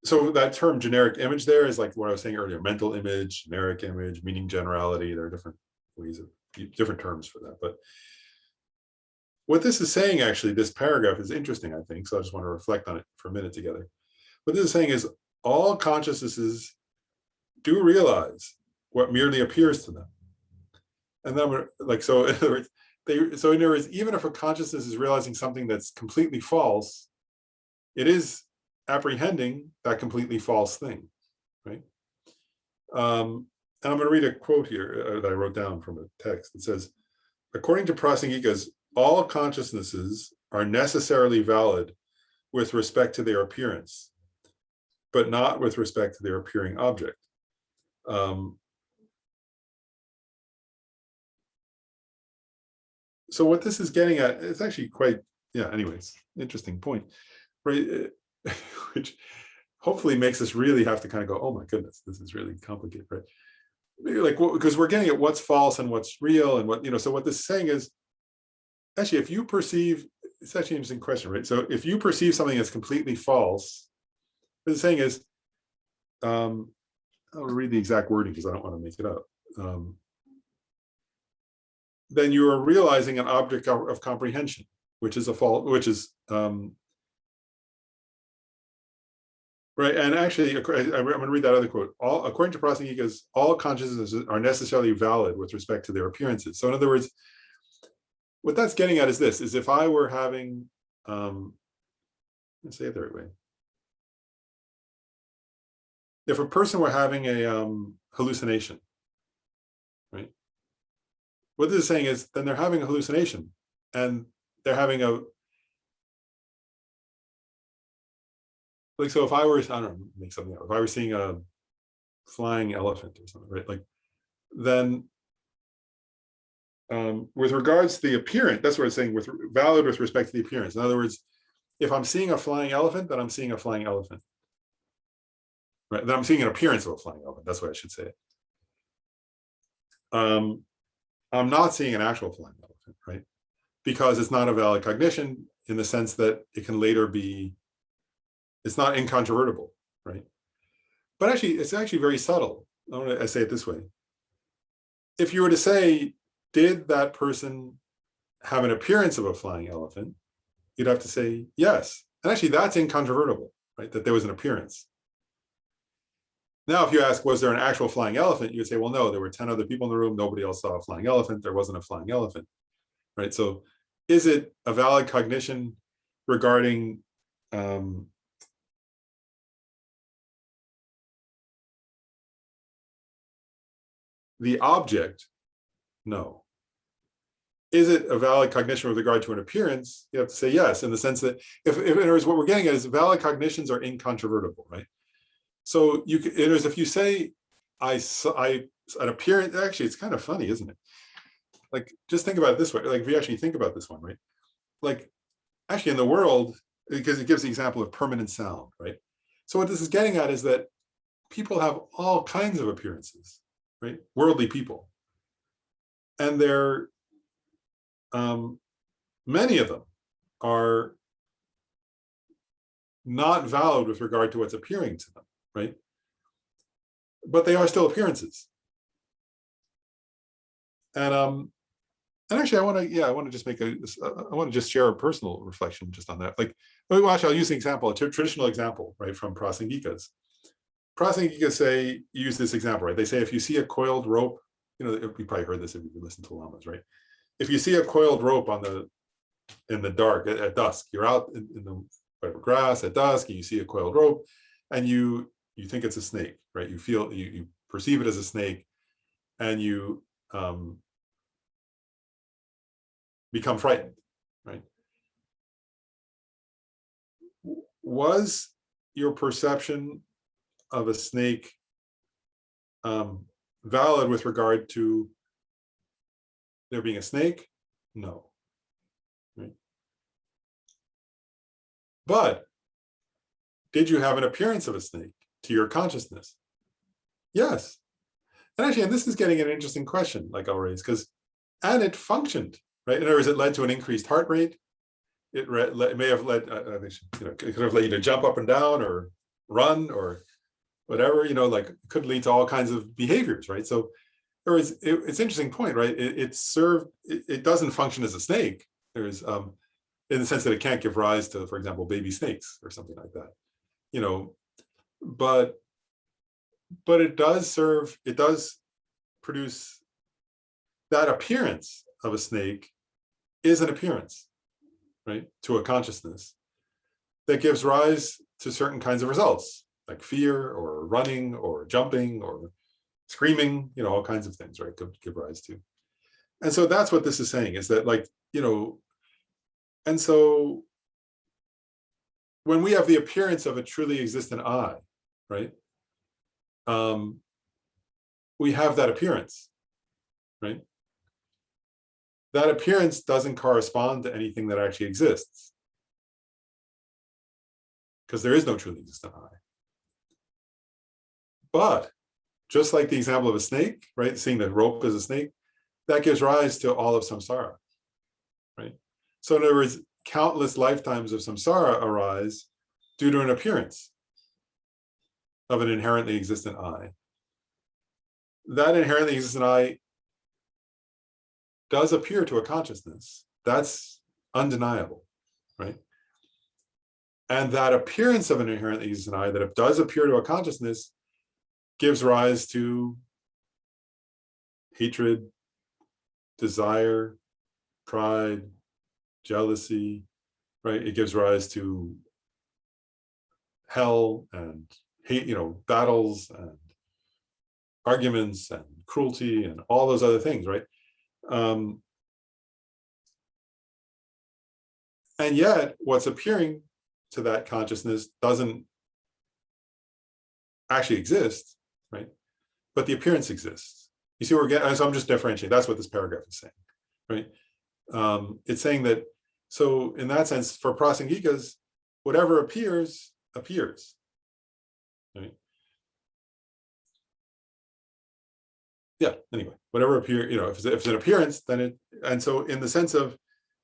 Speaker 1: so that term generic image there is like what I was saying earlier: mental image, generic image, meaning generality. There are different ways of, different terms for that. But what this is saying, actually, this paragraph is interesting, I think. So I just want to reflect on it for a minute together. What this is saying is all consciousnesses do realize what merely appears to them. And then we're like, so in other words, so in other words, even if a consciousness is realizing something that's completely false, it is apprehending that completely false thing, right? And I'm going to read a quote here that I wrote down from a text. It says, according to Prasangikas, all consciousnesses are necessarily valid with respect to their appearance, but not with respect to their appearing object. So what this is getting at, it's actually quite, yeah, anyways, interesting point, right? Which hopefully makes us really have to kind of go, oh my goodness, this is really complicated, right? Like, because we're getting at what's false and what's real and what, so what this is saying is, actually, if you perceive, it's actually an interesting question, right? So if you perceive something as completely false, what it's saying is, I'll read the exact wording because I don't want to make it up. Then you are realizing an object of comprehension, which is a fault, which is right. And actually, I'm going to read that other quote. According to Prasanghikas, all consciousnesses are necessarily valid with respect to their appearances. So in other words, what that's getting at is this: is if I were having, let's say it the right way. If a person were having a hallucination, right? What this is saying is, then they're having a hallucination, and they're having a, like, so if I were, I don't know, make something up. If I were seeing a flying elephant or something, right? Like, then with regards to the appearance, that's what it's saying, with valid with respect to the appearance. In other words, if I'm seeing a flying elephant, then I'm seeing a flying elephant. Right, then I'm seeing an appearance of a flying elephant. That's what I should say. I'm not seeing an actual flying elephant, right? Because it's not a valid cognition in the sense that it can later be, it's not incontrovertible, right? But actually, it's actually very subtle. I say it this way. If you were to say, did that person have an appearance of a flying elephant? You'd have to say yes. And actually, that's incontrovertible, right? That there was an appearance. Now, if you ask, was there an actual flying elephant? You would say, well, no, there were 10 other people in the room. Nobody else saw a flying elephant. There wasn't a flying elephant, right? So is it a valid cognition regarding the object? No. Is it a valid cognition with regard to an appearance? You have to say yes, in the sense that if in other words, what we're getting at is valid cognitions are incontrovertible, right? So you can, if you say, an appearance, actually, it's kind of funny, isn't it? Like, just think about it this way. Like, if you actually think about this one, right? Like, actually, in the world, because it gives the example of permanent sound, right? So what this is getting at is that people have all kinds of appearances, right? Worldly people, and they're many of them are not valid with regard to what's appearing to them, right? But they are still appearances. And actually, I want to just make I want to just share a personal reflection just on that. Like, well, actually, I'll use an example, a traditional example, right, from Prasanghikas. Prasanghikas use this example, right? They say if you see a coiled rope, you probably heard this if you listen to lamas, right? If you see a coiled rope in the dark at dusk, you're out in the whatever grass at dusk, and you see a coiled rope, and you think it's a snake, right? You perceive it as a snake, and you become frightened, right? Was your perception of a snake valid with regard to there being a snake? No. Right? But did you have an appearance of a snake to your consciousness? Yes. And actually, and this is getting an interesting question, like I'll raise, and it functioned, right? In other words, it led to an increased heart rate. It may have led, it could have led you to jump up and down or run or whatever, like it could lead to all kinds of behaviors, right? So it's an interesting point, right? It doesn't function as a snake. There's in the sense that it can't give rise to, for example, baby snakes or something like that, but it does produce that appearance of a snake is an appearance, right, to a consciousness that gives rise to certain kinds of results, like fear or running or jumping or screaming, all kinds of things, right, could give rise to. And so that's what this is saying, is that, like, and so when we have the appearance of a truly existent I, right, we have that appearance, right? That appearance doesn't correspond to anything that actually exists, because there is no truly existent I. But just like the example of a snake, right? Seeing the rope as a snake, that gives rise to all of samsara, right? So in other words, countless lifetimes of samsara arise due to an appearance of an inherently existent I. That inherently existent I does appear to a consciousness. That's undeniable, right? And that appearance of an inherently existent I that does appear to a consciousness gives rise to hatred, desire, pride, jealousy, right? It gives rise to hell and hate, battles and arguments and cruelty and all those other things, right? And yet what's appearing to that consciousness doesn't actually exist, right? But the appearance exists. You see, we're getting, so I'm just differentiating. That's what this paragraph is saying, right? It's saying that, so in that sense, for prasangikas, whatever appears, appears, right? Yeah, anyway, whatever appear, if it's an appearance, then it, and so in the sense of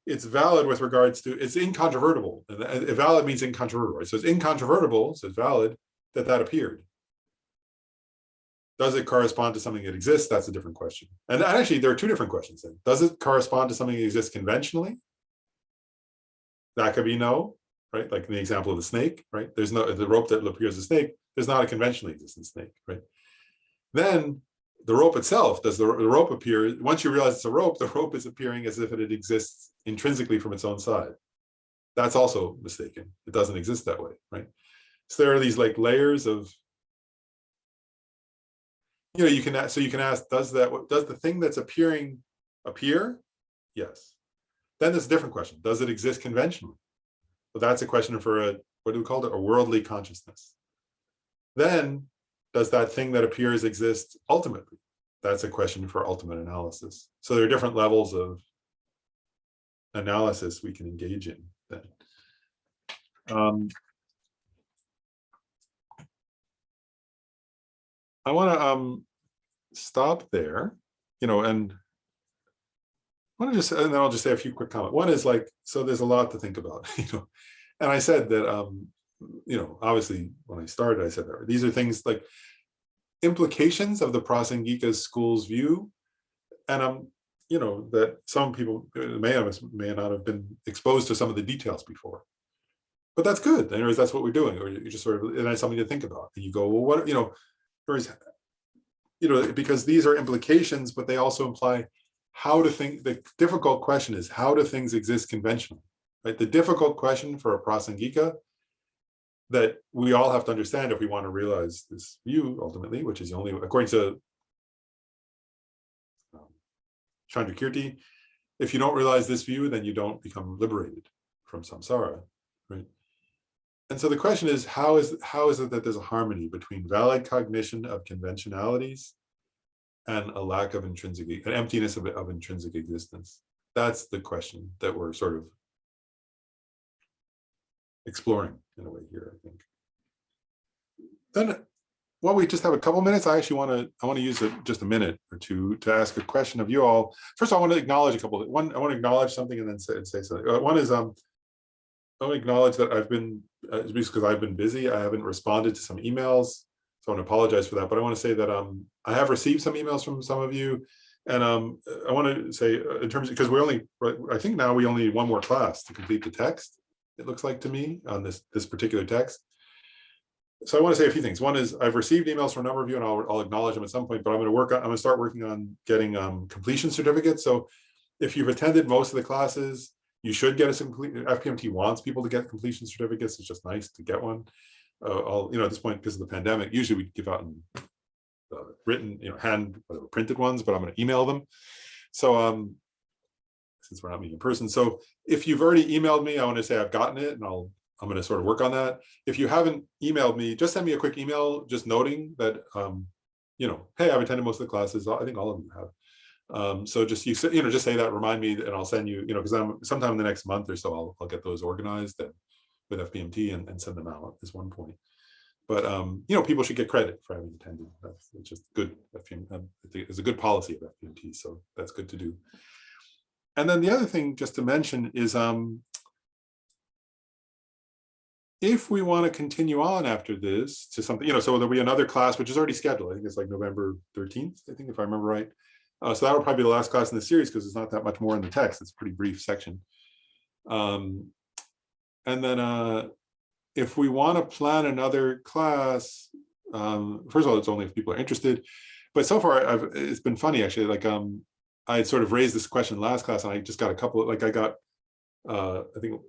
Speaker 1: it's valid with regards to, it's incontrovertible. And valid means incontrovertible, right? So it's incontrovertible, so it's valid that appeared. Does it correspond to something that exists? That's a different question. And actually, there are two different questions then. Does it correspond to something that exists conventionally? That could be no, right? Like in the example of the snake, right? There's no, the rope that appears as a snake, there's not a conventionally existent snake, right? Then the rope itself, does the rope appear, once you realize it's a rope, the rope is appearing as if it exists intrinsically from its own side. That's also mistaken. It doesn't exist that way, right? So there are these like layers of, you can ask, does the thing that's appearing appear? Yes. Then there's a different question. Does it exist conventionally? Well, that's a question for what do we call it? A worldly consciousness. Then does that thing that appears exist ultimately? That's a question for ultimate analysis. So there are different levels of analysis we can engage in then. I want to stop there, and I want to just, and then I'll just say a few quick comments. One is like, so there's a lot to think about, and I said that, obviously when I started, I said that these are things like implications of the Prasangika school's view, and that some people may not have been exposed to some of the details before, but that's good. Anyways, that's what we're doing, or you just sort of, and that's something to think about. And you go, well, what, because these are implications, but they also imply how to think. The difficult question is, how do things exist conventionally, right? The difficult question for a Prasangika that we all have to understand if we want to realize this view ultimately, which is the only, according to Chandrakirti, if you don't realize this view, then you don't become liberated from samsara, right? And so the question is, how is it that there's a harmony between valid cognition of conventionalities and a lack of intrinsic, an emptiness of intrinsic existence? That's the question that we're sort of exploring in a way here, I think. Then, while we just have a couple minutes, I want to use just a minute or two to ask a question of you all. First, I want to acknowledge a couple. I want to acknowledge something and then say something. One is I want to acknowledge that I've been, because I've been busy, I haven't responded to some emails, so I want to apologize for that. But I want to say that I have received some emails from some of you, and I want to say in terms of, because I think now we only need one more class to complete the text. It looks like to me on this particular text. So I want to say a few things. One is I've received emails from a number of you, and I'll acknowledge them at some point. But I'm going to start working on getting completion certificates. So if you've attended most of the classes, you should get a complete. FPMT wants people to get completion certificates. It's just nice to get one. At this point, because of the pandemic, usually we give out in written, printed ones, but I'm going to email them. So since we're not meeting in person, so if you've already emailed me, I want to say I've gotten it, and I'm going to sort of work on that. If you haven't emailed me, just send me a quick email, just noting that, hey, I've attended most of the classes. I think all of you have. So just just say that, remind me, and I'll send you, because I'm sometime in the next month or so, I'll get those organized with FPMT and send them out is one point. But people should get credit for having attended. That's it's just good. I think it's a good policy of FPMT, so that's good to do. And then the other thing just to mention is if we want to continue on after this to something, so there'll be another class, which is already scheduled. I think it's like November 13th, I think, if I remember right. So that will probably be the last class in the series because there's not that much more in the text. It's a pretty brief section. And then if we want to plan another class, first of all, it's only if people are interested. But so far, it's been funny, actually. Like I had sort of raised this question last class, and I just got a couple of, like I got, I think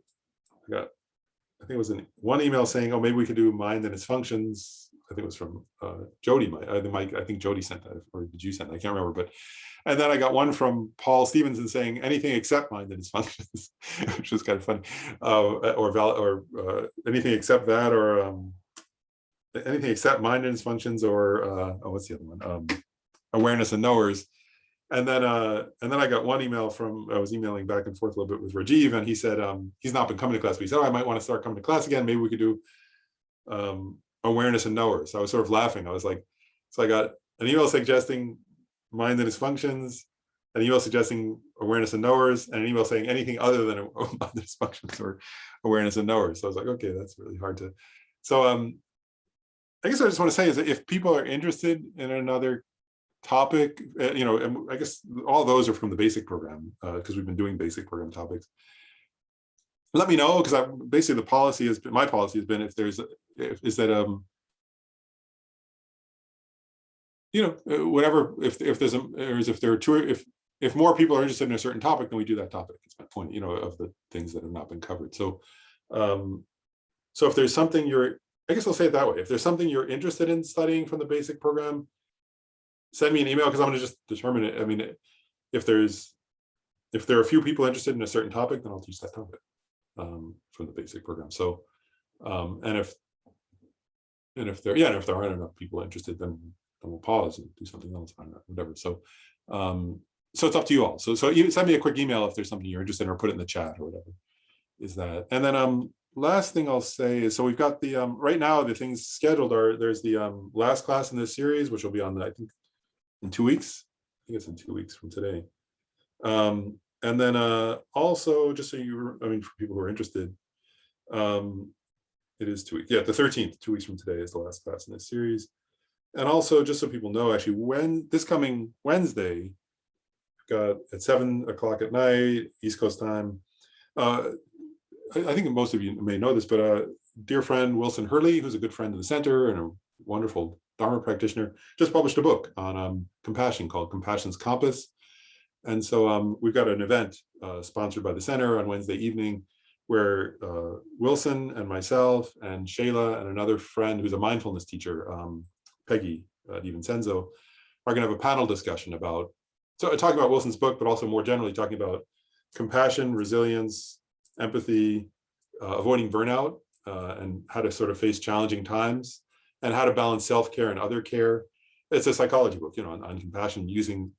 Speaker 1: it was in one email saying, oh, maybe we could do mind and its functions. I think it was from Jody. I think Jody sent that, or did you send that? I can't remember. But and then I got one from Paul Stevenson saying anything except mind and its functions, which was kind of funny, or anything except that, or anything except mind and its functions, or what's the other one? Awareness and knowers. And then I got one email from, I was emailing back and forth a little bit with Rajiv, and he said he's not been coming to class, but he said, oh, I might want to start coming to class again. Maybe we could do awareness and knowers. So I was sort of laughing. I was like, so I got an email suggesting mind and its functions, an email suggesting awareness and knowers, and an email saying anything other than mind and its functions or awareness and knowers. So I was like, okay, that's really hard to. So I guess I just want to say is that if people are interested in another topic, and I guess all those are from the basic program because we've been doing basic program topics. Let me know, because basically the policy has been, my policy has been, if there are two, if more people are interested in a certain topic, then we do that topic. It's my point, of the things that have not been covered. So, so if there's something I guess I'll say it that way. If there's something you're interested in studying from the basic program, send me an email, because I'm going to just determine it. I mean, if there are a few people interested in a certain topic, then I'll teach that topic from the basic program. So, and if there aren't enough people interested, then we'll pause and do something else. I don't know, whatever. So, so it's up to you all. So you send me a quick email if there's something you're interested in, or put it in the chat or whatever. Is that? And then last thing I'll say is, so we've got the right now the things scheduled are, there's the last class in this series, which will be on I think in 2 weeks. I think it's in 2 weeks from today. And then also, just so for people who are interested, it is 2 weeks. Yeah, the 13th, 2 weeks from today, is the last class in this series. And also, just so people know, actually, when this coming Wednesday, we've got at 7 o'clock at night, East Coast time. I think most of you may know this, but a dear friend, Wilson Hurley, who's a good friend of the center and a wonderful Dharma practitioner, just published a book on compassion called Compassion's Compass. And so we've got an event sponsored by the center on Wednesday evening, where Wilson and myself and Shayla and another friend who's a mindfulness teacher, Peggy DiVincenzo, are going to have a panel discussion about, so talking about Wilson's book, but also more generally talking about compassion, resilience, empathy, avoiding burnout, and how to sort of face challenging times, and how to balance self-care and other care. It's a psychology book, on compassion, using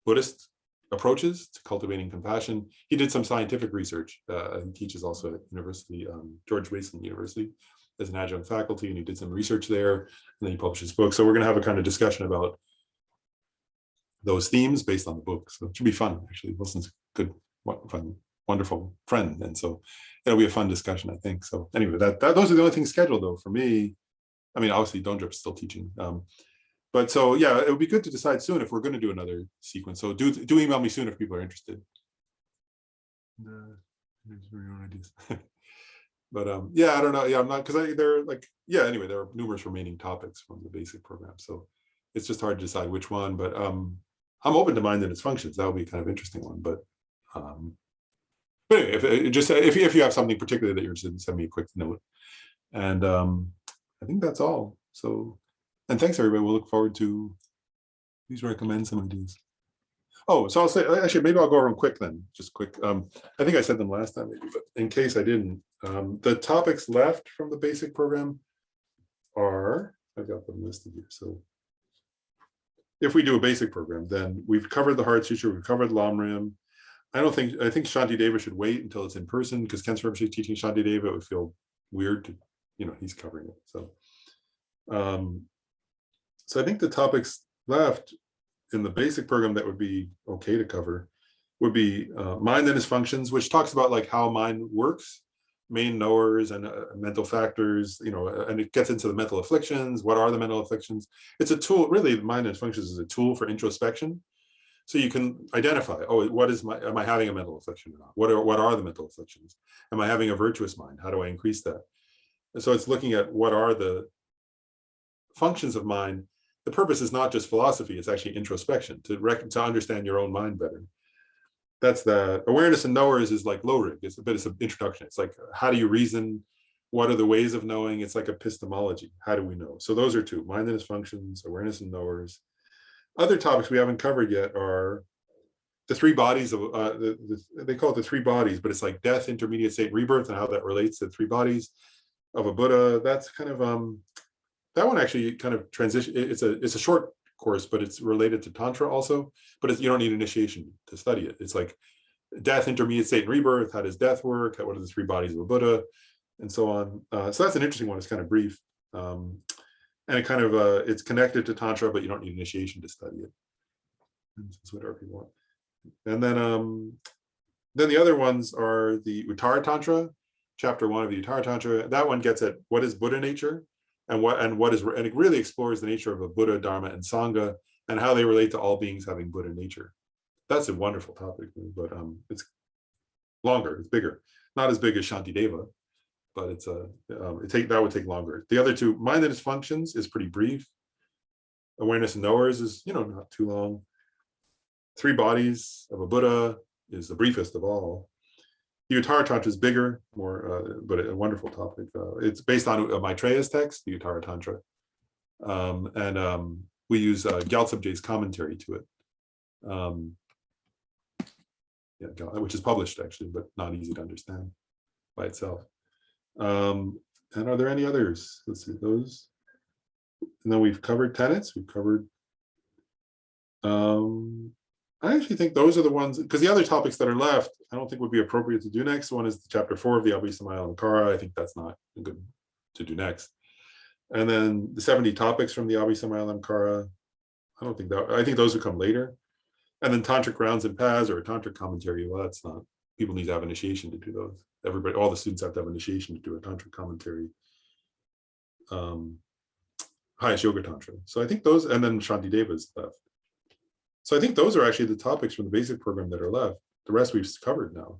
Speaker 1: Buddhist approaches to cultivating compassion. He did some scientific research and teaches also at University, George Mason University, as an adjunct faculty, and he did some research there, and then he published his book. So we're going to have a kind of discussion about those themes based on the book. So it should be fun, actually. Wilson's good, fun, wonderful friend, and so it'll be a fun discussion, I think. So anyway, those are the only things scheduled, though, for me. I mean, obviously, Dondrup's still teaching. But so, yeah, it would be good to decide soon if we're going to do another sequence. So do email me soon if people are interested. Here's your own ideas. But yeah, I don't know. Yeah, I'm not, because they're like, yeah, anyway, there are numerous remaining topics from the basic program. So it's just hard to decide which one. But I'm open to mind and its functions. That would be a kind of interesting one. But anyway, if you have something particular that you're interested in, send me a quick note. And I think that's all. So, and thanks everybody. We'll look forward to, please recommend some ideas. Oh, so I'll say, actually, maybe I'll go over them quick then, just quick. I think I said them last time, maybe, but in case I didn't, the topics left from the basic program are, I've got them listed here. So if we do a basic program, then we've covered the Heart Sutra, we've covered Lamrim. I think Shanti Deva should wait until it's in person, because Ken Srimshi teaching Shanti Deva, it would feel weird to, he's covering it. So, So I think the topics left in the basic program that would be okay to cover would be mind and its functions, which talks about like how mind works, main knowers and mental factors, and it gets into the mental afflictions. What are the mental afflictions? It's a tool, really. Mind and its functions is a tool for introspection. So you can identify, am I having a mental affliction or not? What are the mental afflictions? Am I having a virtuous mind? How do I increase that? And so it's looking at what are the functions of mind. The purpose is not just philosophy, it's actually introspection, to understand your own mind better. That's that. Awareness and knowers is like low-rig. It's an introduction. It's like, how do you reason? What are the ways of knowing? It's like epistemology. How do we know? So those are two: mind and its functions, awareness and knowers. Other topics we haven't covered yet are the three bodies of, they call it the three bodies, but it's like death, intermediate state, rebirth, and how that relates to the three bodies of a Buddha. That's kind of, that one actually kind of transition. It's a short course, but it's related to Tantra also, but you don't need initiation to study it. It's like death, intermediate state, and rebirth. How does death work? What are the three bodies of a Buddha? And so on. So that's an interesting one. It's kind of brief. And it kind of, it's connected to Tantra, but you don't need initiation to study it. It's whatever you want. And then the other ones are the Uttara Tantra, chapter 1 of the Uttara Tantra. That one gets at what is Buddha nature, and it really explores the nature of a Buddha, Dharma, and Sangha, and how they relate to all beings having Buddha nature. That's a wonderful topic, but it's longer, it's bigger, not as big as Shantideva, but it's that would take longer. The other two, mind and its functions, is pretty brief. Awareness and knowers is not too long. Three bodies of a Buddha is the briefest of all. The Uttara Tantra is bigger, more, but a wonderful topic. It's based on Maitreya's text, the Uttara Tantra, and we use Gyaltsab Je's commentary to it, which is published actually, but not easy to understand by itself. And are there any others? Let's see those. And then we've covered tenets. We've covered. I actually think those are the ones, because the other topics that are left, I don't think would be appropriate to do next. One is chapter 4 of the Abhisamayalankara. I think that's not good to do next. And then the 70 topics from the Abhisamayalankara. I think those would come later. And then tantric rounds and paths or a tantric commentary. Well, that's not, people need to have initiation to do those. Everybody, all the students have to have initiation to do a tantric commentary. Highest Yoga Tantra. So I think those, and then Shantideva's left. So I think those are actually the topics from the basic program that are left. The rest we've covered now.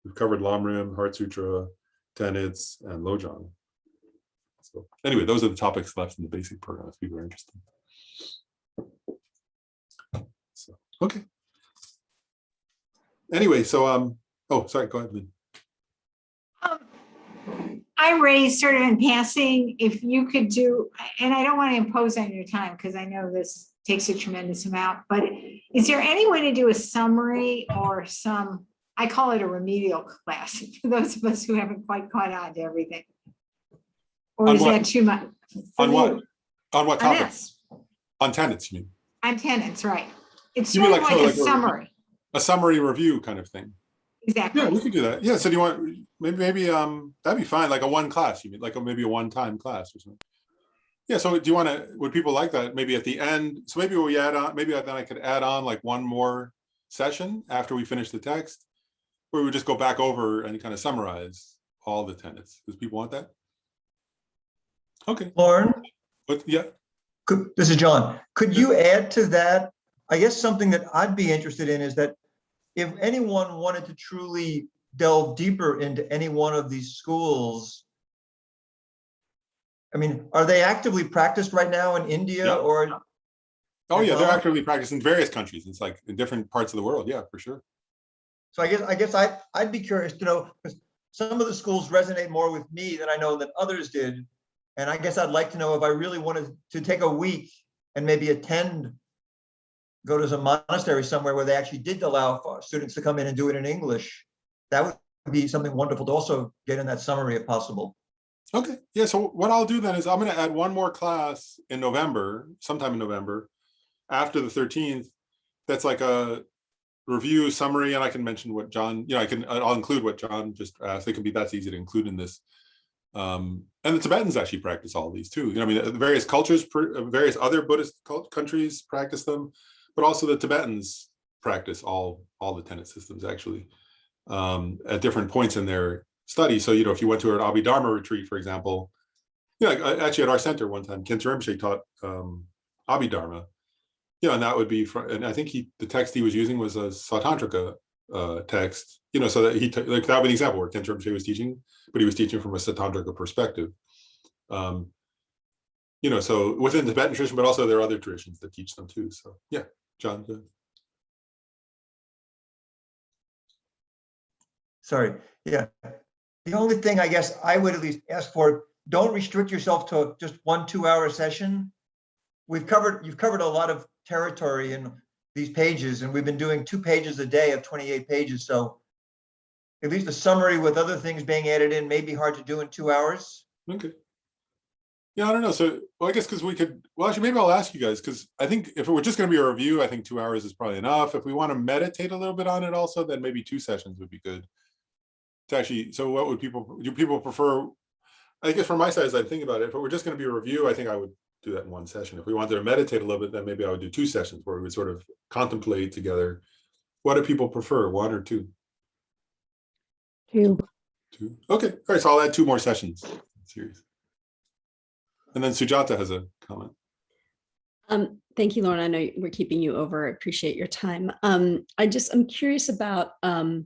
Speaker 1: We've covered Lamrim, Heart Sutra, Tenets, and Lojong. So anyway, those are the topics left in the basic program if people are interested. So, okay. Anyway, so, oh, sorry, go ahead, Lynn.
Speaker 2: I raised sort of in passing, if you could do, and I don't want to impose on your time because I know this takes a tremendous amount, but is there any way to do a summary or some, I call it a remedial class for those of us who haven't quite caught on to everything? Or is that too much?
Speaker 1: On what? On what topic?
Speaker 2: Yes.
Speaker 1: On tenets, you mean?
Speaker 2: On tenets, right. It's
Speaker 1: You
Speaker 2: sort
Speaker 1: mean
Speaker 2: of
Speaker 1: like
Speaker 2: like a summary.
Speaker 1: A summary review kind of thing.
Speaker 2: Exactly.
Speaker 1: Yeah, we could do that. Yeah, so do you want, maybe that'd be fine, like a one class, you mean, like maybe a one-time class or something. Yeah, so do you want to, would people like that maybe at the end? So maybe we add on, maybe then I could add on like one more session after we finish the text, where we would just go back over and kind of summarize all the tenets. Does people want that? Okay.
Speaker 6: Lauren?
Speaker 1: But yeah.
Speaker 6: This is John. Could you add to that? I guess something that I'd be interested in is that if anyone wanted to truly delve deeper into any one of these schools, I mean, are they actively practiced right now in India?
Speaker 1: Yeah.
Speaker 6: Or?
Speaker 1: Oh yeah, they're actively practiced in various countries. It's like in different parts of the world. Yeah, for sure.
Speaker 6: So I guess I'd be curious to know, because some of the schools resonate more with me than I know that others did. And I guess I'd like to know if I really wanted to take a week and maybe go to some monastery somewhere where they actually did allow students to come in and do it in English. That would be something wonderful to also get in that summary if possible.
Speaker 1: Okay. Yeah. So what I'll do then is I'm going to add one more class in November, sometime in November, after the 13th. That's like a review summary, and I can mention what John, I'll include what John just asked. It can be, that's easy to include in this. And the Tibetans actually practice all of these too. You know, I mean, various cultures, various other Buddhist countries practice them, but also the Tibetans practice all the tenet systems actually at different points in their study. So, you know, if you went to an Abhidharma retreat, for example, yeah, you know, actually at our center one time, Khyentse Rinpoche taught Abhidharma. Yeah, and that would be and I think the text he was using was a Sautantrika text, you know, so that like that would be an example where Khyentse Rinpoche was teaching, but he was teaching from a Sautantrika perspective. You know, so within the Tibetan tradition, but also there are other traditions that teach them too. So yeah, John.
Speaker 6: Sorry, yeah. The only thing I guess I would at least ask for, don't restrict yourself to just 1 2-hour session. You've covered a lot of territory in these pages, and we've been doing 2 pages a day of 28 pages. So at least a summary with other things being added in may be hard to do in 2 hours.
Speaker 1: Okay. Yeah, I don't know. So, well, I guess because we could, well, actually, maybe I'll ask you guys, because I think if it were just going to be a review, I think 2 hours is probably enough. If we want to meditate a little bit on it also, then maybe 2 sessions would be good. To actually, so what would do people prefer? I guess from my side, as I think about it, if it were just going to be a review, I think I would do that in 1 session. If we wanted to meditate a little bit, then maybe I would do 2 sessions where we would sort of contemplate together. What do people prefer, 1 or 2?
Speaker 3: 2.
Speaker 1: 2. Okay. All right. So I'll add 2 more sessions. Series. And then Sujata has a comment.
Speaker 4: Thank you, Lauren. I know we're keeping you over. I appreciate your time. I'm curious about the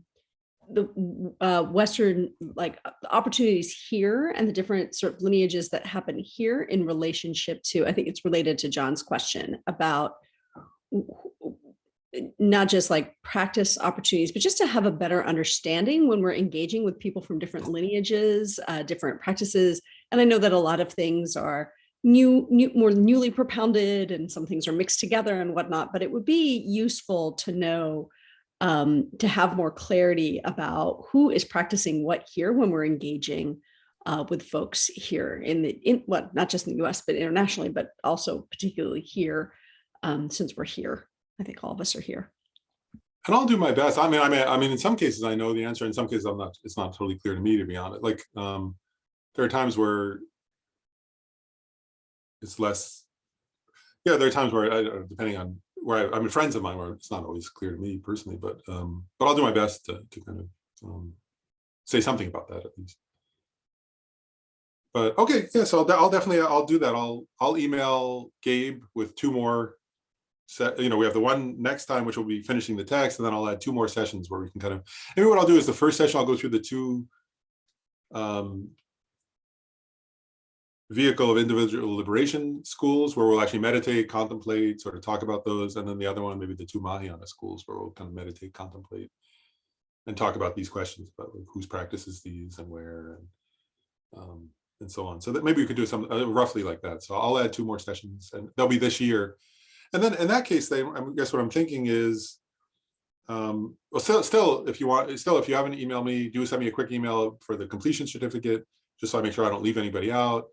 Speaker 4: Western, like the opportunities here and the different sort of lineages that happen here in relationship to, I think it's related to John's question about not just like practice opportunities, but just to have a better understanding when we're engaging with people from different lineages, different practices. And I know that a lot of things are more newly propounded and some things are mixed together and whatnot, but it would be useful to know, to have more clarity about who is practicing what here when we're engaging with folks here in not just in the US, but internationally, but also particularly here, since we're here. I think all of us are here.
Speaker 1: And I'll do my best. I mean, in some cases I know the answer. In some cases I'm not. It's not totally clear to me, to be honest. Like there are times where it's less. Yeah, there are times where depending on where I mean, friends of mine where it's not always clear to me personally, but I'll do my best to kind of say something about that at least. But okay, yeah. So I'll definitely do that. I'll email Gabe with 2 more. You know, we have the one next time, which will be finishing the text, and then I'll add 2 more sessions where we can kind of, maybe what I'll do is the first session, I'll go through the 2 vehicle of individual liberation schools where we'll actually meditate, contemplate, sort of talk about those. And then the other one, maybe the 2 Mahayana schools where we'll kind of meditate, contemplate, and talk about these questions about like, whose practices these and where, and so on. So that maybe we could do some roughly like that. So I'll add 2 more sessions, and they'll be this year. And then in that case, I guess what I'm thinking is, well, still, if you haven't emailed me, do send me a quick email for the completion certificate, just so I make sure I don't leave anybody out.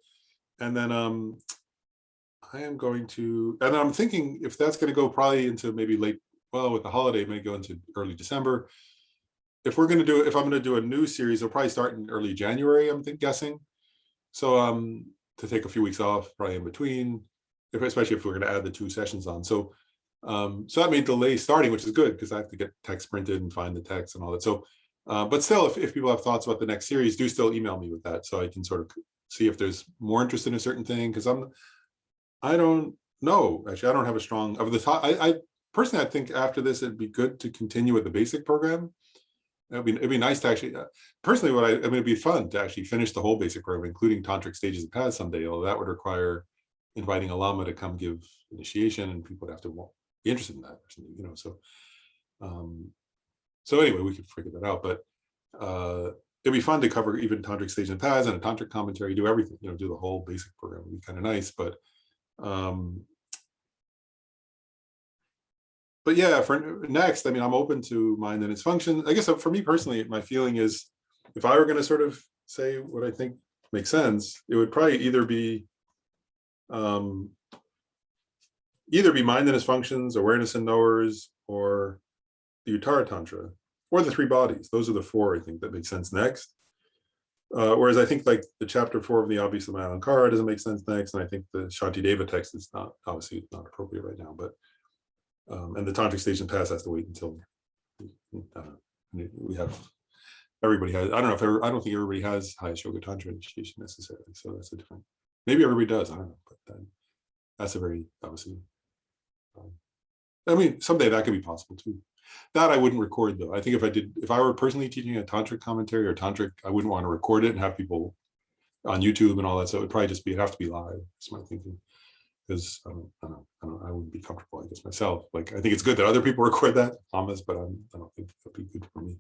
Speaker 1: And then I am going to, and then I'm thinking if that's going to go probably into maybe late, well, with the holiday, it may go into early December. If I'm going to do a new series, it'll probably start in early January, I'm guessing. So to take a few weeks off, probably in between. Especially if we're going to add the 2 sessions on. So that may delay starting, which is good because I have to get text printed and find the text and all that. So, but still, if people have thoughts about the next series, do still email me with that so I can sort of see if there's more interest in a certain thing. Because I don't know. Actually, I don't have a strong of the thought. I personally, I think after this, it'd be good to continue with the basic program. It'd be nice to actually, personally, it'd be fun to actually finish the whole basic program, including tantric stages of paths someday. Although that would require inviting a lama to come give initiation, and people would have to be interested in that or something, you know. So anyway, we could figure that out. But it'd be fun to cover even tantric stages and paths and a tantric commentary, do everything, you know, do the whole basic program. Would be kind of nice. But yeah, for next, I mean, I'm open to mind and its function. I guess for me personally, my feeling is if I were going to sort of say what I think makes sense, it would probably either be mind and its functions, awareness and knowers, or the Uttara Tantra, or the 3 bodies. Those are the 4 I think that make sense next. Whereas I think like the chapter 4 of the Abhisamayankara doesn't make sense next, and I think the Shantideva text is not, obviously not appropriate right now, but and the Tantric Station Pass has to wait until we have, everybody has, I don't know if I don't think everybody has highest yoga tantra initiation necessarily, so that's a different, maybe everybody does, I don't know, but then that's a very, obviously, I mean, someday that could be possible too. That I wouldn't record though. I think if I were personally teaching a tantric commentary or tantric, I wouldn't want to record it and have people on YouTube and all that. So it would probably just be, it'd have to be live. That's my thinking. Because I wouldn't be comfortable, I guess, myself. Like, I think it's good that other people record that, Thomas, but I don't think that'd be good for me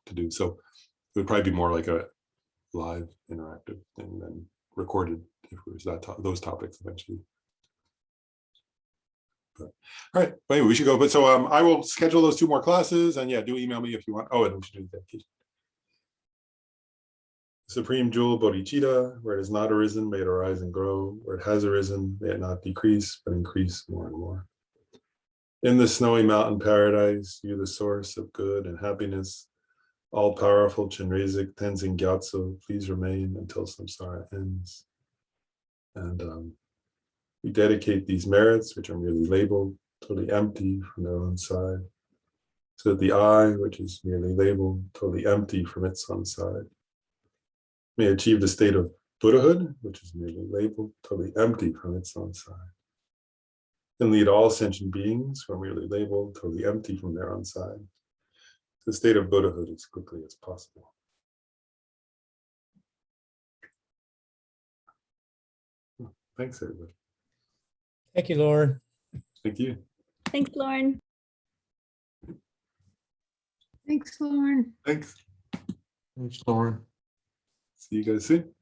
Speaker 1: to do. So it would probably be more like a live interactive thing than recorded if it was those topics eventually. But, all right, but anyway, we should go. But so I will schedule those 2 more classes, and yeah, do email me if you want. Oh, and we should do the dedication. Supreme jewel bodhicitta, where it has not arisen, may it arise and grow. Where it has arisen, may it not decrease, but increase more and more. In the snowy mountain paradise, you the source of good and happiness, all powerful Chenrezig Tenzin Gyatso, please remain until samsara ends. And we dedicate these merits, which are merely labeled, totally empty from their own side, so that the I, which is merely labeled, totally empty from its own side, may achieve the state of Buddhahood, which is merely labeled, totally empty from its own side, and lead all sentient beings who are merely labeled, totally empty from their own side, to the state of Buddhahood as quickly as possible. Thanks, everybody.
Speaker 7: Thank you, Lauren.
Speaker 1: Thank you.
Speaker 8: Thanks, Lauren.
Speaker 3: Thanks, Lauren.
Speaker 1: Thanks.
Speaker 7: Thanks, Lauren.
Speaker 1: See you guys soon.